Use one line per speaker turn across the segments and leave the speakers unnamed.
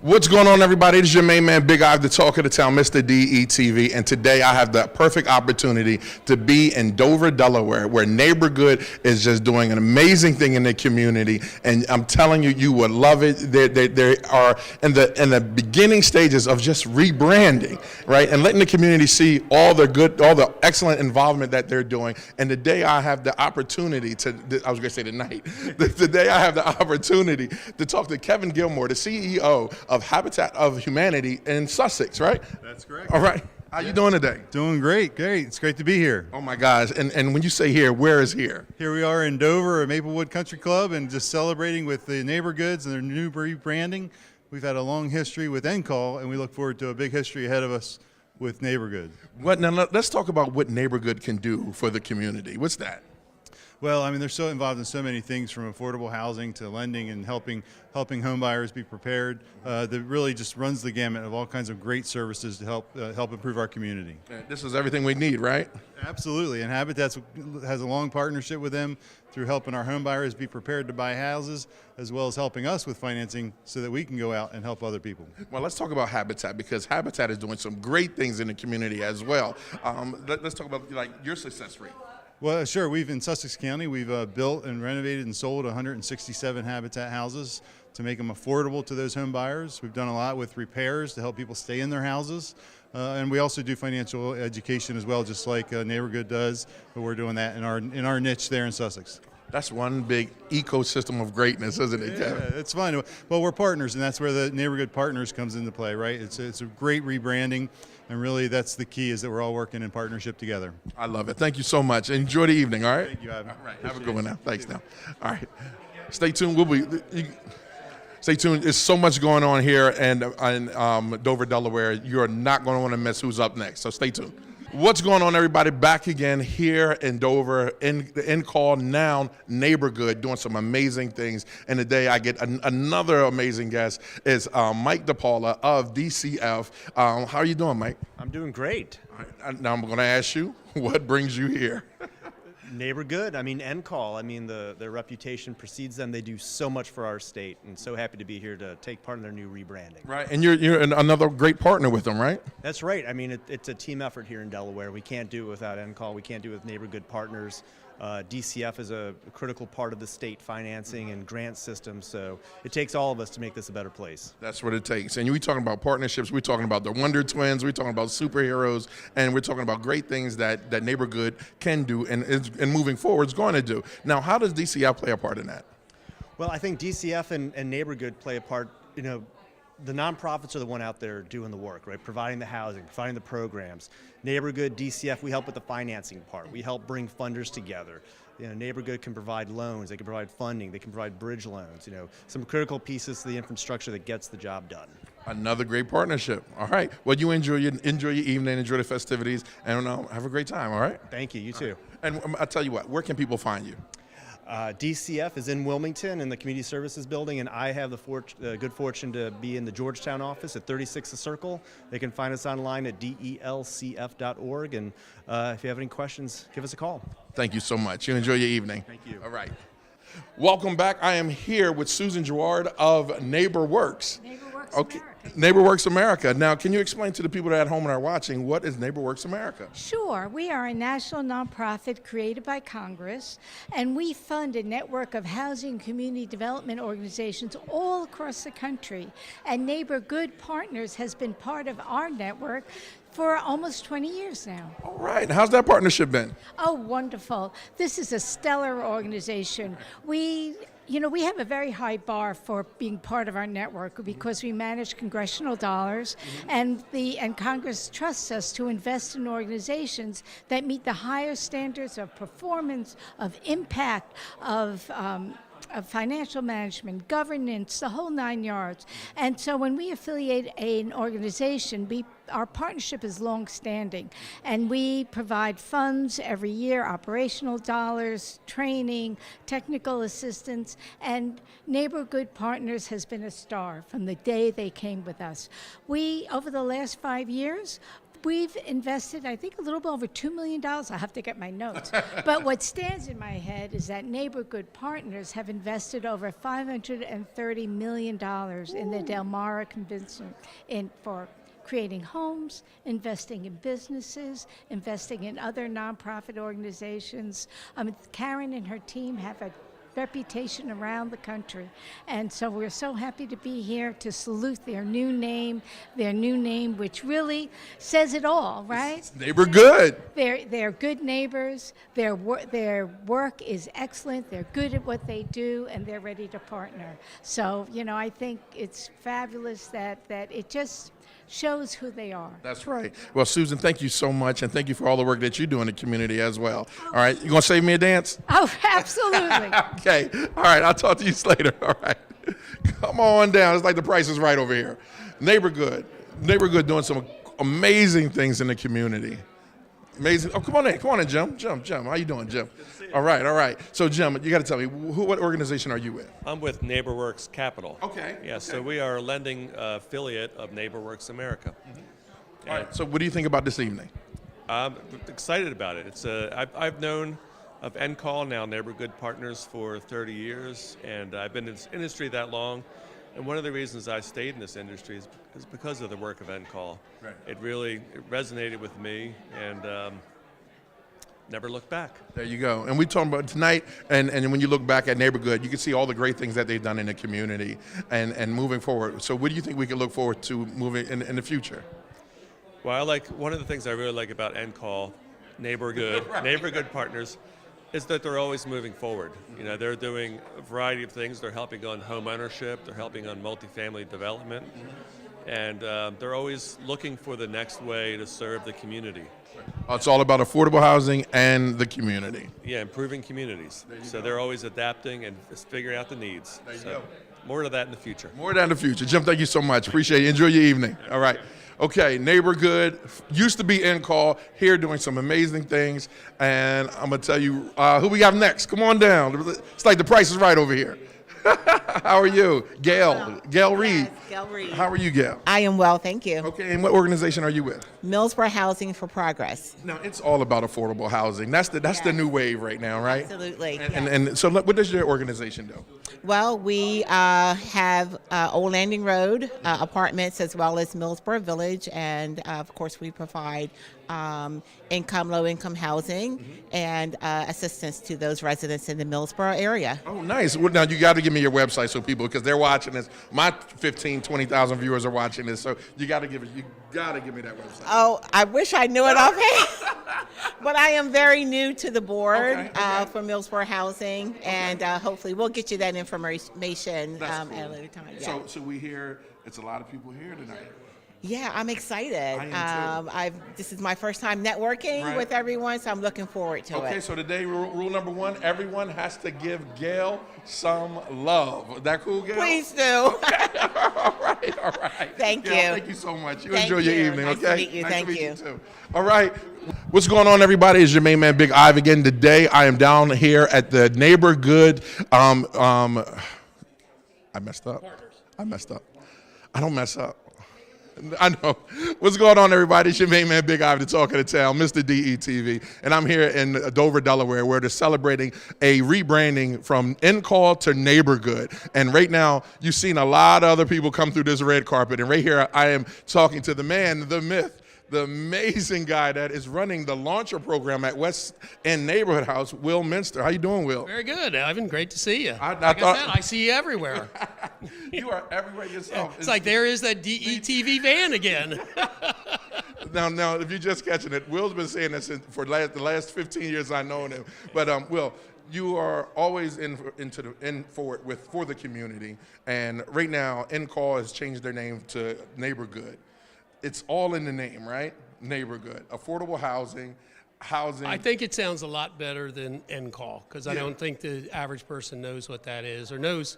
What's going on, everybody? This is your main man, Big Ive, the talk of the town, Mr. DETV, and today I have the perfect opportunity to be in Dover, Delaware, where NeighborGood is just doing an amazing thing in the community, and I'm telling you, you would love it. They are in the beginning stages of just rebranding, right, and letting the community see all the excellent involvement that they're doing. And today I have the opportunity today I have the opportunity to talk to Kevin Gilmore, the CEO of Habitat of Humanity in Sussex, right?
That's correct.
All right. How you doing today?
Doing great. It's great to be here.
Oh my gosh. And when you say here, where is here?
Here we are in Dover at Maplewood Country Club and just celebrating with the NeighborGoods and their new rebranding. We've had a long history with NCALL, and we look forward to a big history ahead of us with NeighborGood.
Now let's talk about what NeighborGood can do for the community. What's that?
Well, I mean, they're so involved in so many things, from affordable housing to lending and helping home buyers be prepared. That really just runs the gamut of all kinds of great services to help improve our community.
This is everything we need, right?
Absolutely, and Habitat has a long partnership with them through helping our home buyers be prepared to buy houses, as well as helping us with financing so that we can go out and help other people.
Well, let's talk about Habitat, because Habitat is doing some great things in the community as well. Let's talk about your success rate.
Well, sure. In Sussex County, we've built and renovated and sold 167 Habitat houses to make them affordable to those home buyers. We've done a lot with repairs to help people stay in their houses. And we also do financial education as well, just like NeighborGood does, but we're doing that in our niche there in Sussex.
That's one big ecosystem of greatness, isn't it, Kevin?
Yeah, it's fun. Well, we're partners, and that's where the NeighborGood Partners comes into play, right? It's a great rebranding, and really that's the key, is that we're all working in partnership together.
I love it. Thank you so much. Enjoy the evening, all right?
Thank you, Ivan.
All right, have a good one now. Thanks now. All right. Stay tuned. Stay tuned. There's so much going on here in Dover, Delaware. You're not going to want to miss who's up next, so stay tuned. What's going on, everybody? Back again here in Dover, in the NCALL, now NeighborGood, doing some amazing things. And today I get another amazing guest. Is Mike DePaula of DCF. How are you doing, Mike?
I'm doing great.
All right, now I'm going to ask you, what brings you here?
NeighborGood, I mean NCALL, I mean their reputation precedes them. They do so much for our state, and so happy to be here to take part in their new rebranding.
Right, and you're another great partner with them, right?
That's right. I mean, it's a team effort here in Delaware. We can't do it without NCALL. We can't do it with NeighborGood Partners. DCF is a critical part of the state financing and grant system, so it takes all of us to make this a better place.
That's what it takes. And we're talking about partnerships, we're talking about the Wonder Twins, we're talking about superheroes, and we're talking about great things that NeighborGood can do and moving forward is going to do. Now, how does DCF play a part in that?
Well, I think DCF and NeighborGood play a part. The nonprofits are the one out there doing the work, right? Providing the housing, providing the programs. NeighborGood, DCF, we help with the financing part. We help bring funders together. NeighborGood can provide loans, they can provide funding, they can provide bridge loans, some critical pieces to the infrastructure that gets the job done.
Another great partnership. All right. Well, you enjoy your evening, enjoy the festivities, and have a great time, all right?
Thank you. You too.
And I'll tell you what, where can people find you?
DCF is in Wilmington in the Community Services Building, and I have the good fortune to be in the Georgetown office at 36 The Circle. They can find us online at delcf.org, and if you have any questions, give us a call.
Thank you so much. You enjoy your evening.
Thank you.
All right. Welcome back. I am here with Susan Gerard of NeighborWorks.
Okay.
NeighborWorks America. Now, can you explain to the people that are at home and are watching, what is NeighborWorks America?
Sure. We are a national nonprofit created by Congress, and we fund a network of housing community development organizations all across the country. And NeighborGood Partners has been part of our network for almost 20 years now.
All right. How's that partnership been?
Oh, wonderful. This is a stellar organization. We have a very high bar for being part of our network because we manage congressional dollars, and Congress trusts us to invest in organizations that meet the higher standards of performance, of impact, of financial management, governance, the whole 9 yards. And so when we affiliate an organization, our partnership is long-standing, and we provide funds every year, operational dollars, training, technical assistance, and NeighborGood Partners has been a star from the day they came with us. We, over the last 5 years, we've invested, I think, a little bit over $2 million. I'll have to get my notes. But what stands in my head is that NeighborGood Partners have invested over $530 million in the Delmar Convention for creating homes, investing in businesses, investing in other nonprofit organizations. Karen and her team have a reputation around the country. And so we're so happy to be here to salute their new name, which really says it all, right?
NeighborGood.
They're good neighbors. Their work is excellent. They're good at what they do, and they're ready to partner. So, I think it's fabulous that it just shows who they are.
That's right. Well, Susan, thank you so much, and thank you for all the work that you do in the community as well. All right, you gonna save me a dance?
Oh, absolutely.
Okay. All right, I'll talk to you later. All right. Come on down. It's like the Price is Right over here. NeighborGood doing some amazing things in the community. Amazing. Oh, come on in, Jim. Jim. How you doing, Jim? All right. So, Jim, you got to tell me, what organization are you with?
I'm with NeighborWorks Capital.
Okay.
Yeah, so we are a lending affiliate of NeighborWorks America.
All right. So, what do you think about this evening?
I'm excited about it. I've known of NCALL, now NeighborGood Partners, for 30 years, and I've been in this industry that long. And one of the reasons I stayed in this industry is because of the work of NCALL.
Right.
It really resonated with me, and never looked back.
There you go. And we talking about tonight, and when you look back at NeighborGood, you can see all the great things that they've done in the community and moving forward. So what do you think we can look forward to moving in the future?
Well, one of the things I really like about NCALL, NeighborGood, NeighborGood Partners, is that they're always moving forward. They're doing a variety of things. They're helping on homeownership. They're helping on multifamily development. And they're always looking for the next way to serve the community.
It's all about affordable housing and the community.
Yeah, improving communities. So they're always adapting and figuring out the needs.
There you
So
go.
more of that in the future.
More down the future. Jim, thank you so much. Appreciate it. Enjoy your evening. All right. Okay, NeighborGood used to be NCALL, here doing some amazing things. And I'm going to tell you who we got next. Come on down. It's like the Price is Right over here. How are you? Gail Reed.
Yes, Gail Reed.
How are you, Gail?
I am well, thank you.
Okay, and what organization are you with?
Millsboro Housing for Progress.
Now, it's all about affordable housing. That's the new wave right now, right?
Absolutely.
And so what does your organization do?
Well, we have Old Landing Road apartments as well as Millsboro Village, and of course we provide low-income housing and assistance to those residents in the Millsboro area.
Oh, nice. Well, now, you got to give me your website so people, because they're watching this. My 20,000 viewers are watching this, so you got to give me that website.
Oh, I wish I knew it offhand, but I am very new to the board
Okay.
for Millsboro Housing, and hopefully we'll get you that information
That's cool.
at a later time. Yeah.
So we hear it's a lot of people here tonight.
Yeah, I'm excited.
I am
This is my first time networking
Right.
with everyone, so I'm looking forward to
Okay,
it.
so today, rule number one, everyone has to give Gail some love. Is that cool, Gail?
Please do.
all right.
Thank
Gail,
you.
thank you so much. You
Thank
enjoy your
you.
evening,
Nice
okay?
to meet you.
Nice
Thank
to meet
you.
too. All right. What's going on, everybody? It's your main man, Big Ive, again. Today, I am down here at the NeighborGood. I messed up. I don't mess up. I know. What's going on, everybody? It's your main man, Big Ive, the talk of the town, Mr. DETV. And I'm here in Dover, Delaware, where they're celebrating a rebranding from NCALL to NeighborGood. And right now, you've seen a lot of other people come through this red carpet. And right here, I am talking to the man, the myth, the amazing guy that is running the launcher program at West End Neighborhood House, Will Minster. How you doing, Will?
Very good, Ivan. Great to see you.
I
Like
thought-
I said, I see you everywhere.
You are everywhere yourself.
It's like there is that DETV van again.
Now, if you're just catching it, Will's been saying this for the last 15 years I've known him. But Will, you are always for the community, and right now, NCALL has changed their name to NeighborGood. It's all in the name, right? NeighborGood, affordable housing.
I think it sounds a lot better than NCALL, because I
Yeah.
don't think the average person knows what that is or knows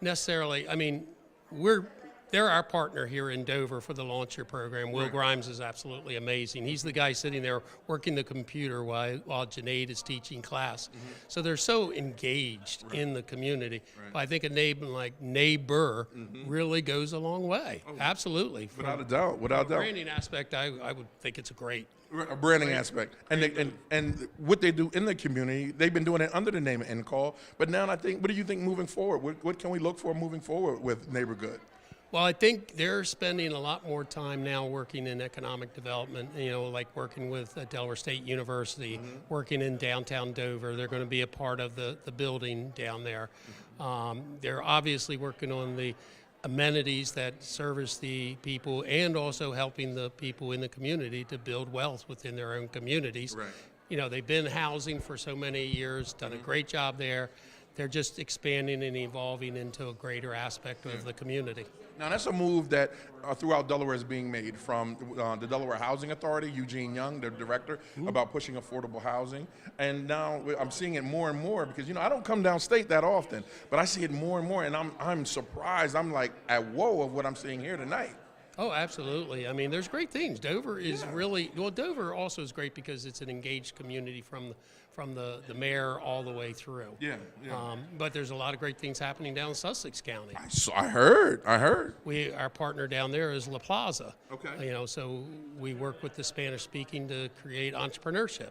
necessarily. I mean, we're they're our partner here in Dover for the Launch Your program. Will Grimes is absolutely amazing. He's the guy sitting there working the computer while Janaid is teaching class. So they're so engaged in the community. But I think a name like Neighbor really goes a long way. Absolutely.
Without a doubt, without a doubt.
Branding aspect, I would think it's
A branding aspect, and what they do in the community, they've been doing it under the name of NCALL. But now I think, what do you think moving forward? What can we look for moving forward with NeighborGood?
Well, I think they're spending a lot more time now working in economic development, like working with Delaware State University, working in downtown Dover. They're going to be a part of the building down there. They're obviously working on the amenities that service the people and also helping the people in the community to build wealth within their own communities. Right. They've been housing for so many years, done a great job there. They're just expanding and evolving into a greater aspect of the community.
Now, that's a move that throughout Delaware is being made from the Delaware Housing Authority, Eugene Young, the director, about pushing affordable housing. And now I'm seeing it more and more because, I don't come downstate that often, but I see it more and more, and I'm surprised. I'm like at whoa of what I'm seeing here tonight.
Oh, absolutely. I mean, there's great things. Dover is really, well, Dover also is great because it's an engaged community from the mayor all the way through.
Yeah.
But there's a lot of great things happening down in Sussex County.
I heard.
Our partner down there is La Plaza.
Okay.
So we work with the Spanish speaking to create entrepreneurship.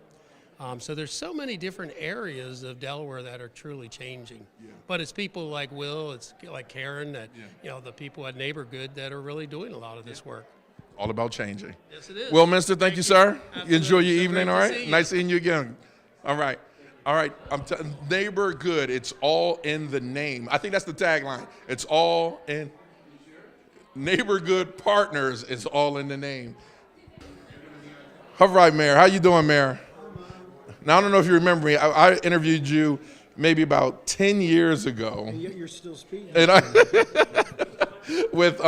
So there's so many different areas of Delaware that are truly changing. Yeah. But it's people like Will, it's like Karen, that the people at NeighborGood that are really doing a lot of this work.
All about changing.
Yes, it is.
Well, Minister, thank you, sir.
Absolutely.
You enjoy your
So
evening,
great
all
to
right?
see you.
Nice seeing you again. All right. NeighborGood, it's all in the name. I think that's the tagline. It's all in NeighborGood Partners. It's all in the name. All right, Mayor. How you doing, Mayor? Now, I don't know if you remember me. I interviewed you maybe about 10 years ago.
And yet you're still speaking.
And with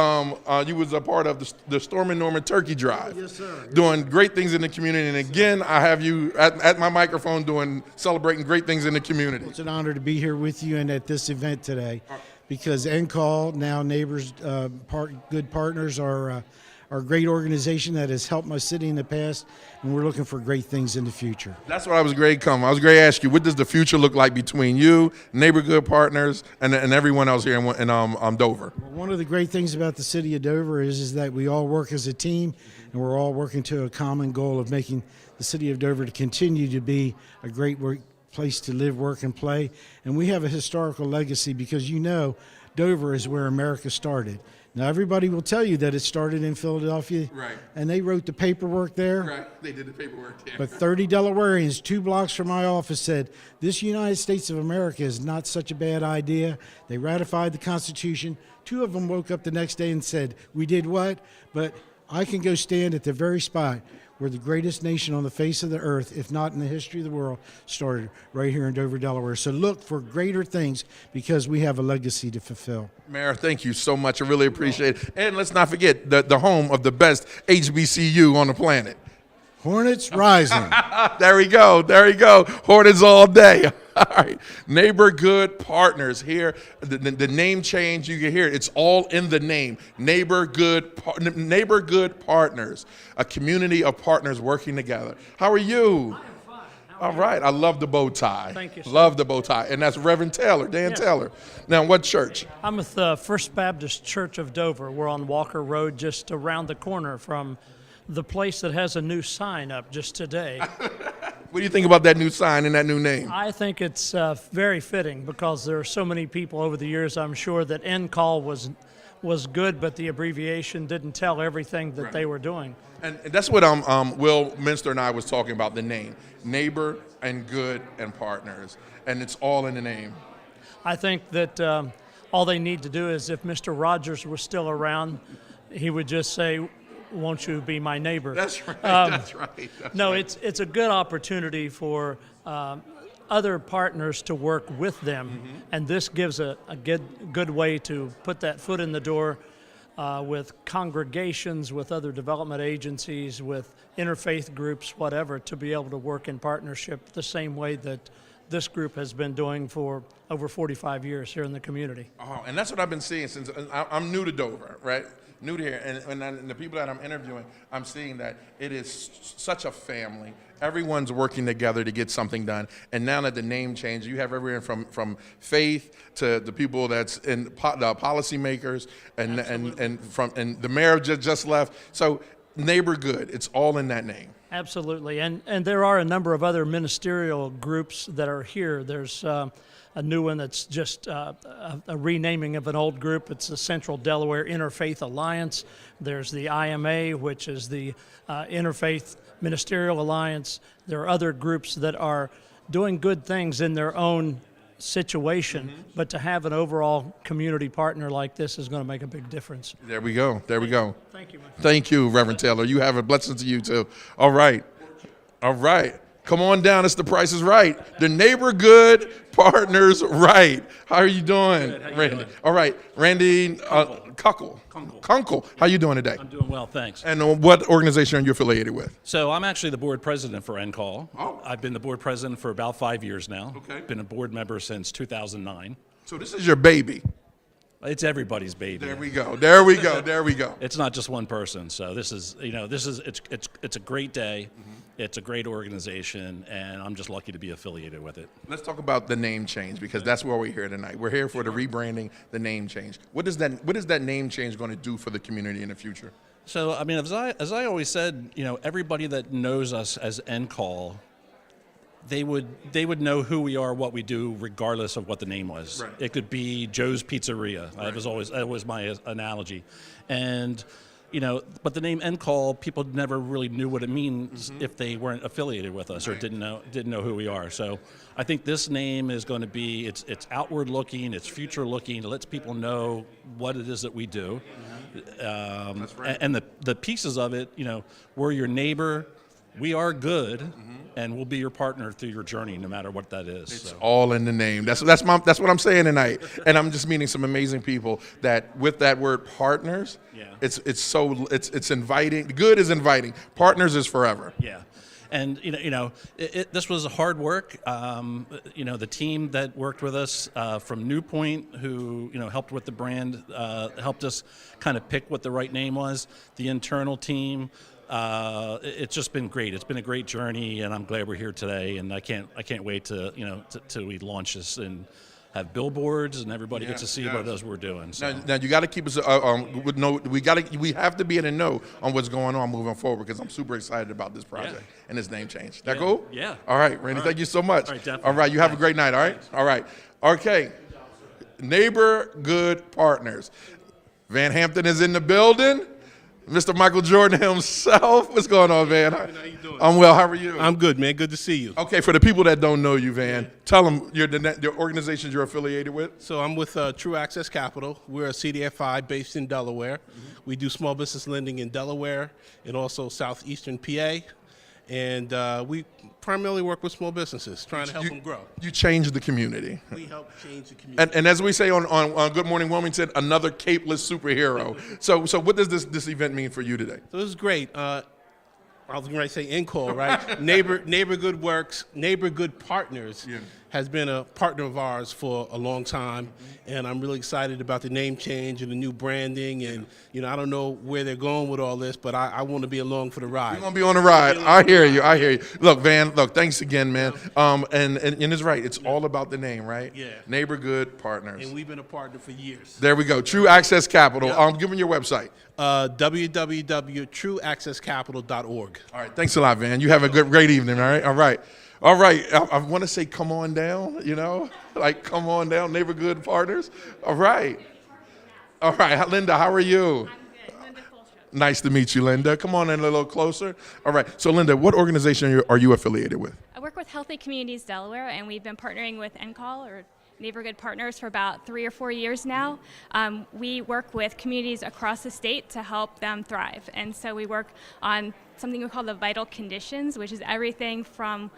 you was a part of the Storm and Norman Turkey Drive.
Yes, sir.
Doing great things in the community. And again, I have you at my microphone celebrating great things in the community.
It's an honor to be here with you and at this event today, because NCALL, now NeighborGood Partners, are a great organization that has helped my city in the past, and we're looking for great things in the future.
That's what I was great to ask you. What does the future look like between you, NeighborGood Partners, and everyone else here in Dover?
Well, one of the great things about the city of Dover is that we all work as a team, and we're all working to a common goal of making the city of Dover to continue to be a great place to live, work, and play. And we have a historical legacy because Dover is where America started. Now, everybody will tell you that it started in Philadelphia,
Right.
And they wrote the paperwork there.
Right, they did the paperwork there.
But 30 Delawareans 2 blocks from my office said, this United States of America is not such a bad idea. They ratified the Constitution. 2 of them woke up the next day and said, we did what? But I can go stand at the very spot where the greatest nation on the face of the earth, if not in the history of the world, started, right here in Dover, Delaware. So look for greater things because we have a legacy to fulfill.
Mayor, thank you so much. I really appreciate it. And let's not forget the home of the best HBCU on the planet.
Hornets rising.
There we go. Hornets all day. All right. NeighborGood Partners here. The name change, you can hear it. It's all in the name. NeighborGood Partners, a community of partners working together. How are you?
I am fine.
All right. I love the bow tie.
Thank you, sir.
Love the bow tie. And that's Reverend Taylor, Dan Taylor. Now, what church?
I'm with the First Baptist Church of Dover. We're on Walker Road, just around the corner from the place that has a new sign up just today.
What do you think about that new sign and that new name?
I think it's very fitting because there are so many people over the years, I'm sure, that NCALL was good, but the abbreviation didn't tell everything that they were doing.
And that's what Will Minster and I was talking about, the name. Neighbor and Good and Partners. And it's all in the name.
I think that all they need to do is if Mr. Rogers was still around, he would just say, won't you be my neighbor?
That's right. That's right.
It's a good opportunity for other partners to work with them, and this gives a good way to put that foot in the door with congregations, with other development agencies, with interfaith groups, whatever, to be able to work in partnership the same way that this group has been doing for over 45 years here in the community.
Oh, and that's what I've been seeing since I'm new to Dover, right? New to here, and the people that I'm interviewing, I'm seeing that it is such a family. Everyone's working together to get something done. And now that the name changed, you have everyone from faith to the people that's in the policymakers, and the mayor just left. So NeighborGood, it's all in that name.
Absolutely, and there are a number of other ministerial groups that are here. There's a new one that's just a renaming of an old group. It's the Central Delaware Interfaith Alliance. There's the IMA, which is the Interfaith Ministerial Alliance. There are other groups that are doing good things in their own situation, but to have an overall community partner like this is going to make a big difference.
There we go. There we go.
Thank you.
Thank you, Reverend Taylor. You have a blessing to you too. All right. All right. Come on down. It's The Price is Right. The NeighborGood Partners Right. How are you doing,
Good. How you
Randy?
doing?
All right, Randy Kunkel. How you doing today?
I'm doing well, thanks.
And what organization are you affiliated with?
So I'm actually the board president for NCALL.
Oh.
I've been the board president for about 5 years now.
Okay.
Been a board member since 2009.
So this is your baby.
It's everybody's baby.
There we go. There we go. There we go.
It's not just one person. So this is, it's a great day. It's a great organization, and I'm just lucky to be affiliated with it.
Let's talk about the name change, because that's why we're here tonight. We're here for the rebranding, the name change. What is that name change going to do for the community in the future?
So, I mean, as I always said, everybody that knows us as NCALL, they would know who we are, what we do, regardless of what the name was.
Right.
It could be Joe's Pizzeria.
Right.
That was my analogy, and but the name NCALL, people never really knew what it means if they weren't affiliated with us or didn't know who we are. So I think this name is going to be it's outward looking, it's future looking. It lets people know what it is that we do,
That's right.
and the pieces of it. We're your neighbor. We are good, and we'll be your partner through your journey, no matter what that is.
It's
so.
all in the name. That's what I'm saying tonight. And I'm just meeting some amazing people that with that word partners,
Yeah.
it's inviting. Good is inviting. Partners is forever.
Yeah, and this was hard work. The team that worked with us from New Point, who helped with the brand, helped us kind of pick what the right name was. The internal team. It's just been great. It's been a great journey, and I'm glad we're here today. And I can't wait to till we launch this and have billboards and everybody gets to see what it is we're doing. So.
Now you got to keep us we have to be in the know on what's going on moving forward, because I'm super excited about this project and this name change. That cool?
Yeah.
All right, Randy. Thank you so much.
All right, definitely.
All right, you have a great night. All right. All right. Okay. NeighborGood Partners. Van Hampton is in the building. Mr. Michael Jordan himself. What's going on, Van?
How you doing?
I'm well. How are you?
I'm good, man. Good to see you.
Okay, for the people that don't know you, Van, tell them your organizations you're affiliated with.
So I'm with True Access Capital. We're a CDFI based in Delaware. We do small business lending in Delaware and also southeastern PA. And we primarily work with small businesses, trying to help them grow.
You change the community.
We help change the community.
And as we say on Good Morning Wilmington, another capeless superhero. So what does this event mean for you today?
So this is great. I was going to say NCALL, right? NeighborGood Works, NeighborGood Partners has been a partner of ours for a long time, and I'm really excited about the name change and the new branding. And I don't know where they're going with all this, but I want to be along for the ride.
You're gonna be on the ride. I hear you. Look, Van. Look, thanks again, man. And it's right. It's all about the name, right?
Yeah.
NeighborGood Partners.
And we've been a partner for years.
There we go. True Access Capital. Give me your website.
www.trueaccesscapital.org.
All right. Thanks a lot, Van. You have a great evening. All right. All right. All right. I want to say, come on down. Like come on down, NeighborGood Partners. All right. All right. Linda, how are you? Nice to meet you, Linda. Come on in a little closer. All right. So, Linda, what organization are you affiliated with?
I work with Healthy Communities Delaware, and we've been partnering with NCALL, or NeighborGood Partners, for about 3 or 4 years now. We work with communities across the state to help them thrive. And so we work on something we call the vital conditions, which is everything from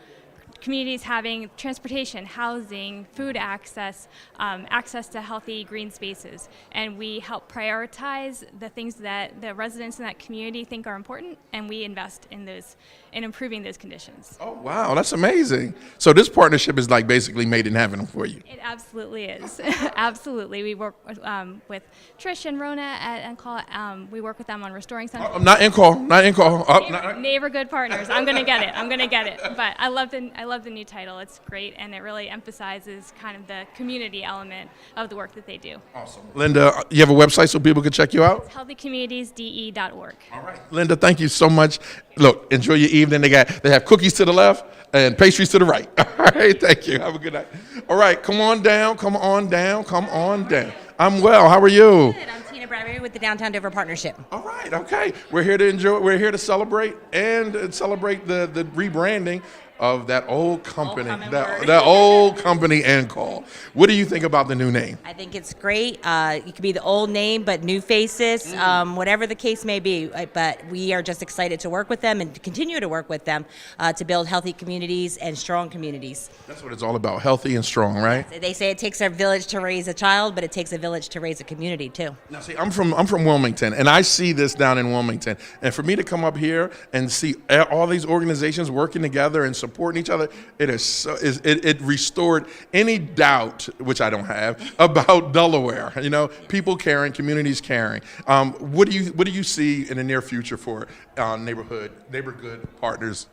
communities having transportation, housing, food access, access to healthy green spaces. And we help prioritize the things that the residents in that community think are important, and we invest in those, in improving those conditions.
Oh, wow, that's amazing. So this partnership is like basically made in heaven for you.
It absolutely is. Absolutely. We work with Trish and Rona at NCALL. We work with them on restoring some.
Not NCALL, not NCALL.
NeighborGood Partners. I'm gonna get it. I'm gonna get it. But I love the new title. It's great, and it really emphasizes kind of the community element of the work that they do.
Awesome. Linda, you have a website so people can check you out?
It's healthycommunitiesde.org.
All right. Linda, thank you so much. Look, enjoy your evening. They have cookies to the left and pastries to the right. All right, thank you. Have a good night. All right, come on down, come on down, come on down. I'm well. How are you?
Good. I'm Tina Bradbury with the Downtown Dover Partnership.
All right, okay. We're here to enjoy. We're here to celebrate and celebrate the rebranding of that old company, that old company, NCALL. What do you think about the new name?
I think it's great. It could be the old name, but new faces, whatever the case may be. But we are just excited to work with them and to continue to work with them to build healthy communities and strong communities.
That's what it's all about, healthy and strong, right?
They say it takes a village to raise a child, but it takes a village to raise a community too.
Now, see, I'm from Wilmington, and I see this down in Wilmington. And for me to come up here and see all these organizations working together and supporting each other, it restored any doubt, which I don't have, about Delaware. You know, people caring, communities caring. What do you see in the near future for NeighborGood Partners?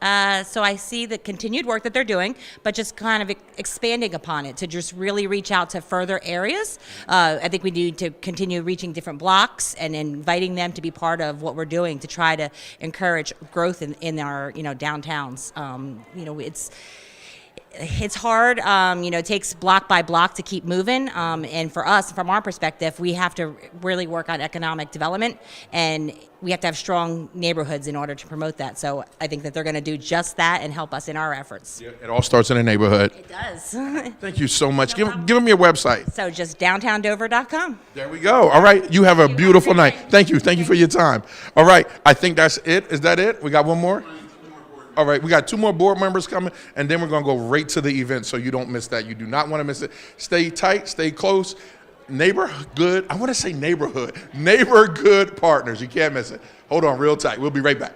So I see the continued work that they're doing, but just kind of expanding upon it to just really reach out to further areas. I think we need to continue reaching different blocks and inviting them to be part of what we're doing to try to encourage growth in our downtowns. It's hard, it takes block by block to keep moving. And for us, from our perspective, we have to really work on economic development, and we have to have strong neighborhoods in order to promote that. So I think that they're going to do just that and help us in our efforts.
Yeah, it all starts in a neighborhood.
It does.
Thank you so much. Give them your website.
So just downtowndover.com.
There we go. All right. You have a beautiful night. Thank you. Thank you for your time. All right. I think that's it. Is that it? We got one more? All right, we got 2 more board members coming, and then we're going to go right to the event, so you don't miss that. You do not want to miss it. Stay tight, stay close. NeighborGood, I want to say neighborhood. NeighborGood Partners. You can't miss it. Hold on real tight. We'll be right back.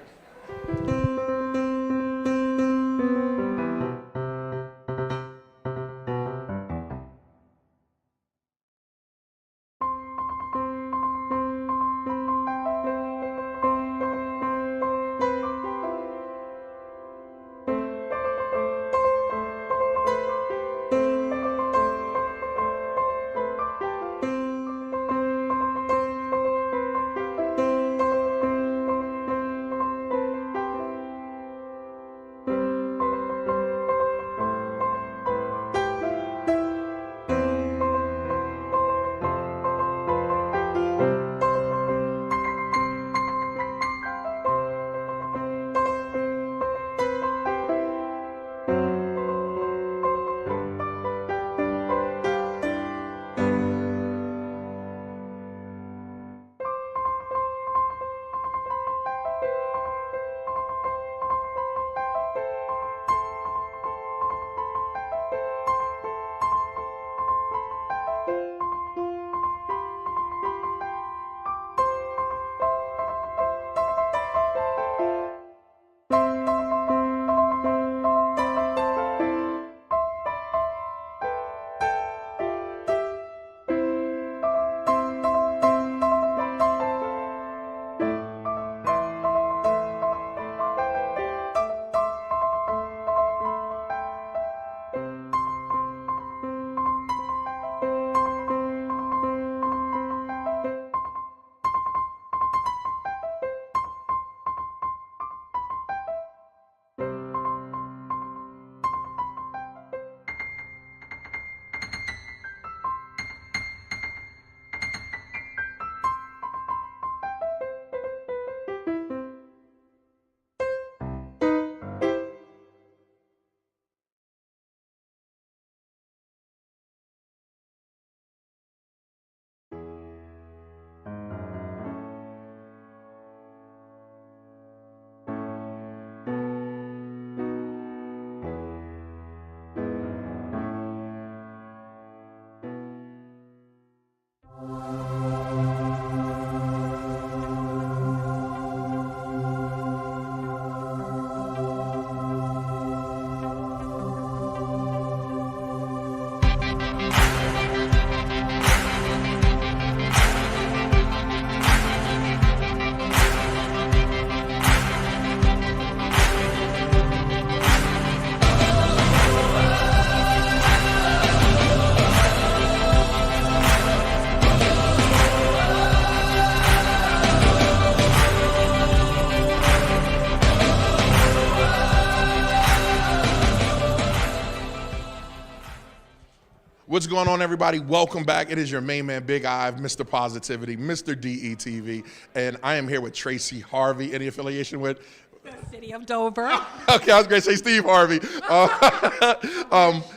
What's going on, everybody? Welcome back. It is your main man, Big Ive, Mr. Positivity, Mr. DETV, and I am here with Tracy Harvey. Any affiliation with?
The city of Dover.
Okay, I was going to say Steve Harvey,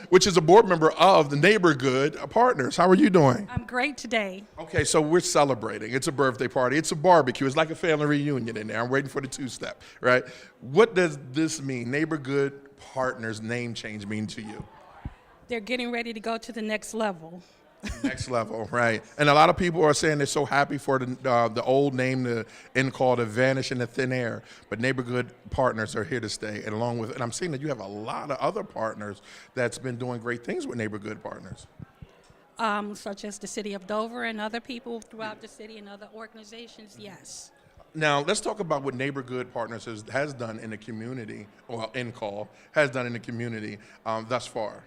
which is a board member of the NeighborGood Partners. How are you doing?
I'm great today.
Okay, so we're celebrating. It's a birthday party. It's a barbecue. It's like a family reunion in there. I'm waiting for the two-step, right? What does this mean? NeighborGood Partners name change mean to you?
They're getting ready to go to the next level.
Next level, right? And a lot of people are saying they're so happy for the old name, the NCALL, to vanish in the thin air. But NeighborGood Partners are here to stay, and along with, and I'm seeing that you have a lot of other partners that's been doing great things with NeighborGood Partners.
Such as the city of Dover and other people throughout the city and other organizations, yes.
Now, let's talk about what NeighborGood Partners has done in the community, or NCALL has done in the community thus far.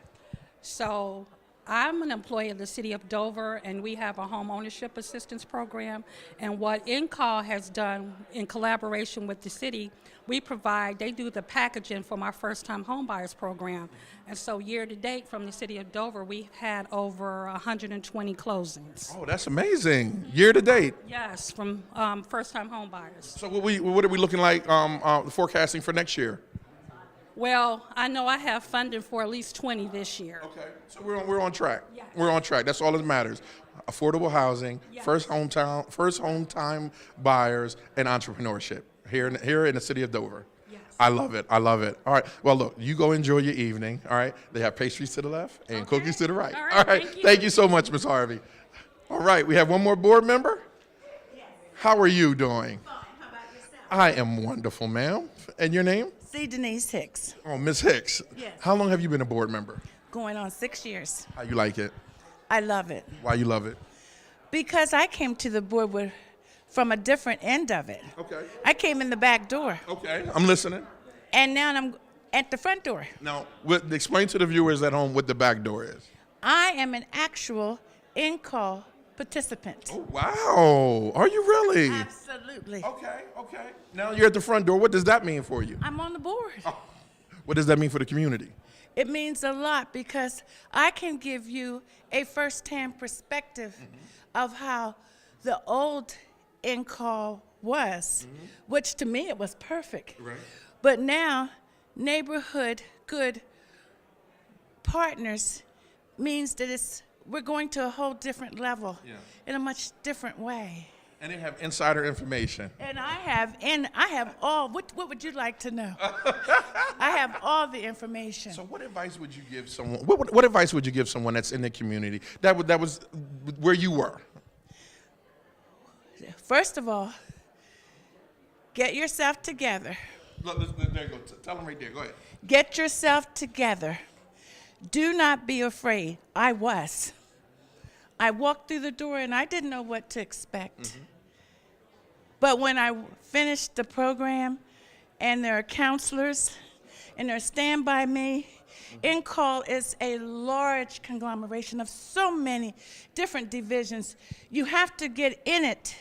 So I'm an employee of the city of Dover, and we have a home ownership assistance program. And what NCALL has done in collaboration with the city, they do the packaging for my first-time homebuyers program. And so year to date from the city of Dover, we've had over 120 closings.
Oh, that's amazing. Year to date.
Yes, from first-time homebuyers.
So what are we looking like forecasting for next year?
Well, I know I have funding for at least 20 this year.
Okay, so we're on track.
Yes.
We're on track. That's all that matters. Affordable housing,
Yes.
first home time buyers, and entrepreneurship here in the city of Dover.
Yes.
I love it. I love it. All right. Well, look, you go enjoy your evening. All right. They have pastries to the left and cookies to the right.
All right.
Thank you so much, Ms. Harvey. All right. We have one more board member. Yes. How are you doing?
Fine. How about yourself?
I am wonderful, ma'am. And your name?
C. Denise Hicks.
Oh, Ms. Hicks.
Yes.
How long have you been a board member?
Going on 6 years.
How you like it?
I love it.
Why you love it?
Because I came to the board from a different end of it.
Okay.
I came in the back door.
Okay. I'm listening.
And now I'm at the front door.
Now, explain to the viewers at home what the back door is.
I am an actual NCALL participant.
Oh, wow. Are you really?
Absolutely.
Okay. Now you're at the front door. What does that mean for you?
I'm on the board.
What does that mean for the community?
It means a lot because I can give you a first-hand perspective of how the old NCALL was, which to me it was perfect.
Right.
But now, NeighborGood Partners means that we're going to a whole different level in a much different way.
And they have insider information.
And I have all. What would you like to know? I have all the information.
So, what advice would you give someone? What advice would you give someone that's in the community that was where you were?
First of all, get yourself together.
Look, there you go. Tell them right there. Go ahead.
Get yourself together. Do not be afraid. I walked through the door and I didn't know what to expect. But when I finished the program and there are counselors and they're stand by me, NCALL is a large conglomeration of so many different divisions. You have to get in it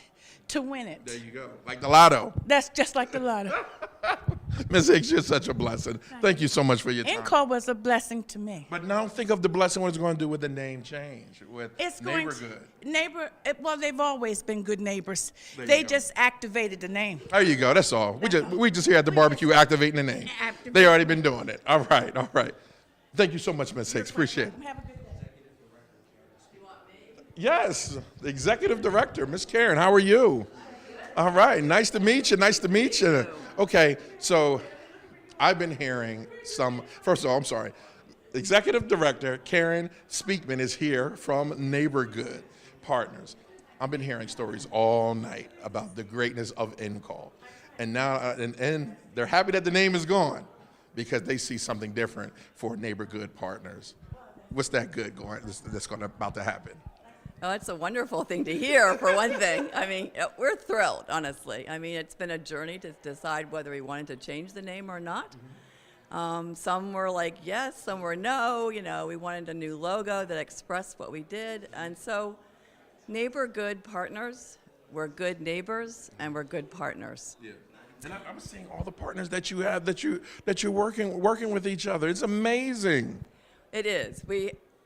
to win it.
There you go. Like the lotto.
That's just like the lotto.
Ms. Hicks, you're such a blessing. Thank you so much for your time.
NCALL was a blessing to me.
But now think of the blessing what it's going to do with the name change, with NeighborGood.
Well, they've always been good neighbors.
There you
They
go.
just activated the name.
There you go. That's all. We just here at the barbecue activating the name. They already been doing it. All right. Thank you so much, Ms. Hicks. Appreciate it.
Have a good day.
Yes, the executive director, Ms. Karen. How are you? All right. Nice to meet you. Okay, so I've been hearing first of all, I'm sorry. Executive Director Karen Speakman is here from NeighborGood Partners. I've been hearing stories all night about the greatness of NCALL. And now and they're happy that the name is gone because they see something different for NeighborGood Partners. What's that good that's about to happen?
Oh, it's a wonderful thing to hear, for one thing. I mean, we're thrilled, honestly. I mean, it's been a journey to decide whether we wanted to change the name or not. Some were like yes, some were no. You know, we wanted a new logo that expressed what we did. And so NeighborGood Partners, we're good neighbors and we're good partners.
Yeah. And I'm seeing all the partners that you have, that you're working with each other. It's amazing.
It is.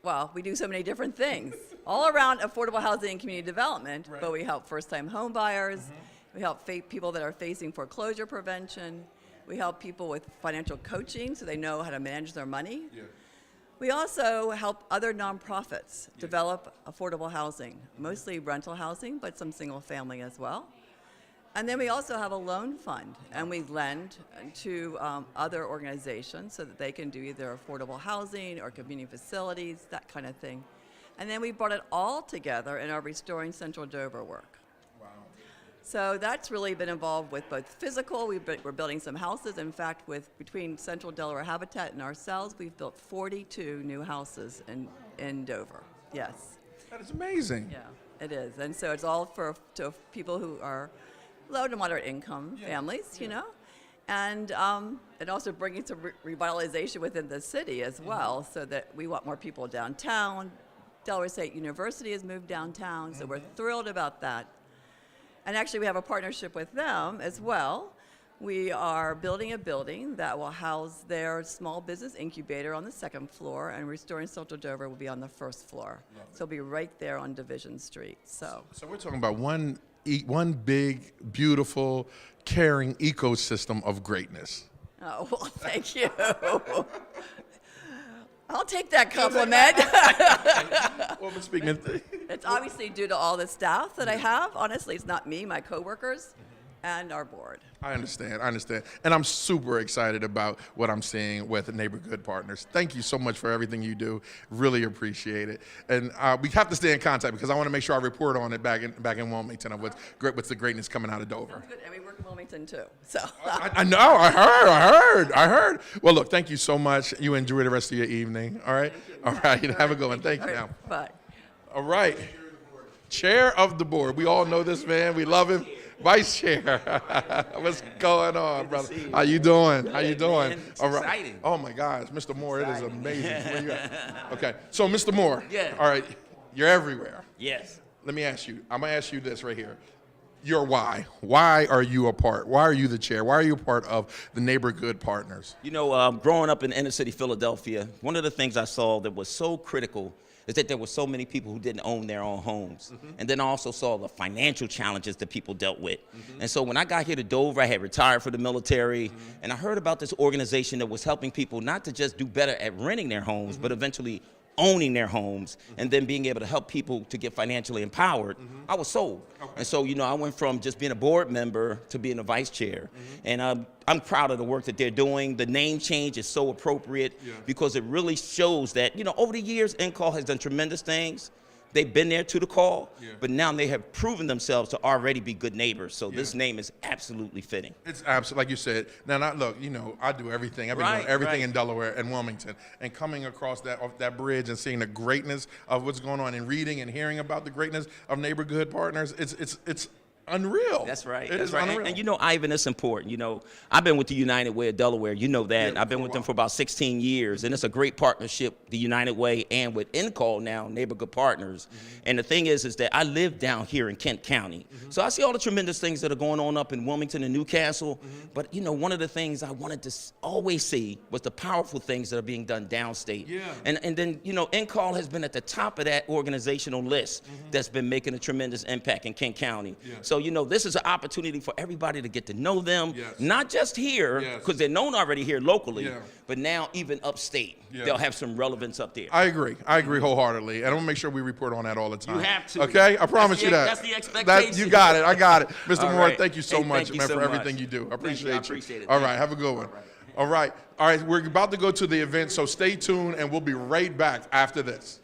well, we do so many different things all around affordable housing and community development, but we help first-time home buyers, we help people that are facing foreclosure prevention, we help people with financial coaching so they know how to manage their money. We also help other nonprofits develop affordable housing, mostly rental housing, but some single family as well. And then we also have a loan fund, and we lend to other organizations so that they can do either affordable housing or community facilities, that kind of thing. And then we brought it all together in our Restoring Central Dover work. Wow. So that's really been involved with both physical, we're building some houses. In fact, between Central Delaware Habitat and ourselves, we've built 42 new houses in Dover, yes.
That is amazing.
Yeah, it is. And so it's all to people who are low to moderate income families, you know, and also bringing some revitalization within the city as well, so that we want more people downtown. Delaware State University has moved downtown, so we're thrilled about that. And actually, we have a partnership with them as well. We are building a building that will house their small business incubator on the 2nd floor, and Restoring Central Dover will be on the 1st floor. So it'll be right there on Division Street. So
we're talking about one big, beautiful, caring ecosystem of greatness.
Oh, well, thank you. I'll take that compliment.
Well, but speaking of
it's obviously due to all the staff that I have. Honestly, it's not me, my coworkers, and our board.
I understand. And I'm super excited about what I'm seeing with NeighborGood Partners. Thank you so much for everything you do. Really appreciate it. And we have to stay in contact because I want to make sure I report on it back in Wilmington of what's the greatness coming out of Dover.
Good. And we work in Wilmington too. So
I know, I heard. Well, look, thank you so much. You enjoy the rest of your evening. All right? All right. Have a good one. Thank you now.
Bye.
All right. Chair of the board. We all know this man. We love him. Vice Chair, what's going on, brother? How you doing? How you doing?
It's exciting.
Oh my gosh, Mr. Moore, it is amazing. Where you at? Okay, so Mr. Moore.
Yeah.
All right, you're everywhere.
Yes.
Let me ask you. I'm gonna ask you this right here. Your why? Why are you a part? Why are you the chair? Why are you a part of the NeighborGood Partners?
You know, growing up in inner city Philadelphia, one of the things I saw that was so critical is that there were so many people who didn't own their own homes. And then I also saw the financial challenges that people dealt with. And so when I got here to Dover, I had retired from the military, and I heard about this organization that was helping people not to just do better at renting their homes, but eventually owning their homes and then being able to help people to get financially empowered. I was sold. And so, you know, I went from just being a board member to being a vice chair. And I'm proud of the work that they're doing. The name change is so appropriate because it really shows that, you know, over the years, NCALL has done tremendous things. They've been there to the call, but now they have proven themselves to already be good neighbors. So this name is absolutely fitting.
It's absolutely, like you said. Now, look, you know, I do everything. I've been doing everything in Delaware and Wilmington. And coming across that bridge and seeing the greatness of what's going on and reading and hearing about the greatness of NeighborGood Partners, it's unreal.
That's right.
It
That's
is
right.
unreal.
And you know, Ivan, it's important. You know, I've been with the United Way of Delaware. You know that. I've been with them for about 16 years, and it's a great partnership, the United Way, and with NCALL now, NeighborGood Partners. And the thing is that I live down here in Kent County, so I see all the tremendous things that are going on up in Wilmington and Newcastle. But you know, one of the things I wanted to always see was the powerful things that are being done downstate. And then you know, NCALL has been at the top of that organizational list that's been making a tremendous impact in Kent County. So you know, this is an opportunity for everybody to get to know them, not just here, because they're known already here locally, but now even upstate. They'll have some relevance up there.
I agree wholeheartedly. And I'm gonna make sure we report on that all the time.
You have to.
Okay? I promise you that.
That's the expectation.
You got it. I got it. Mr. Moore,
Right.
thank you so
Hey,
much,
thank you
man,
so
for
much.
everything you do. I appreciate
I
you.
appreciate it.
All right, have a good one. All right. We're about to go to the event, so stay tuned, and we'll be right back after this.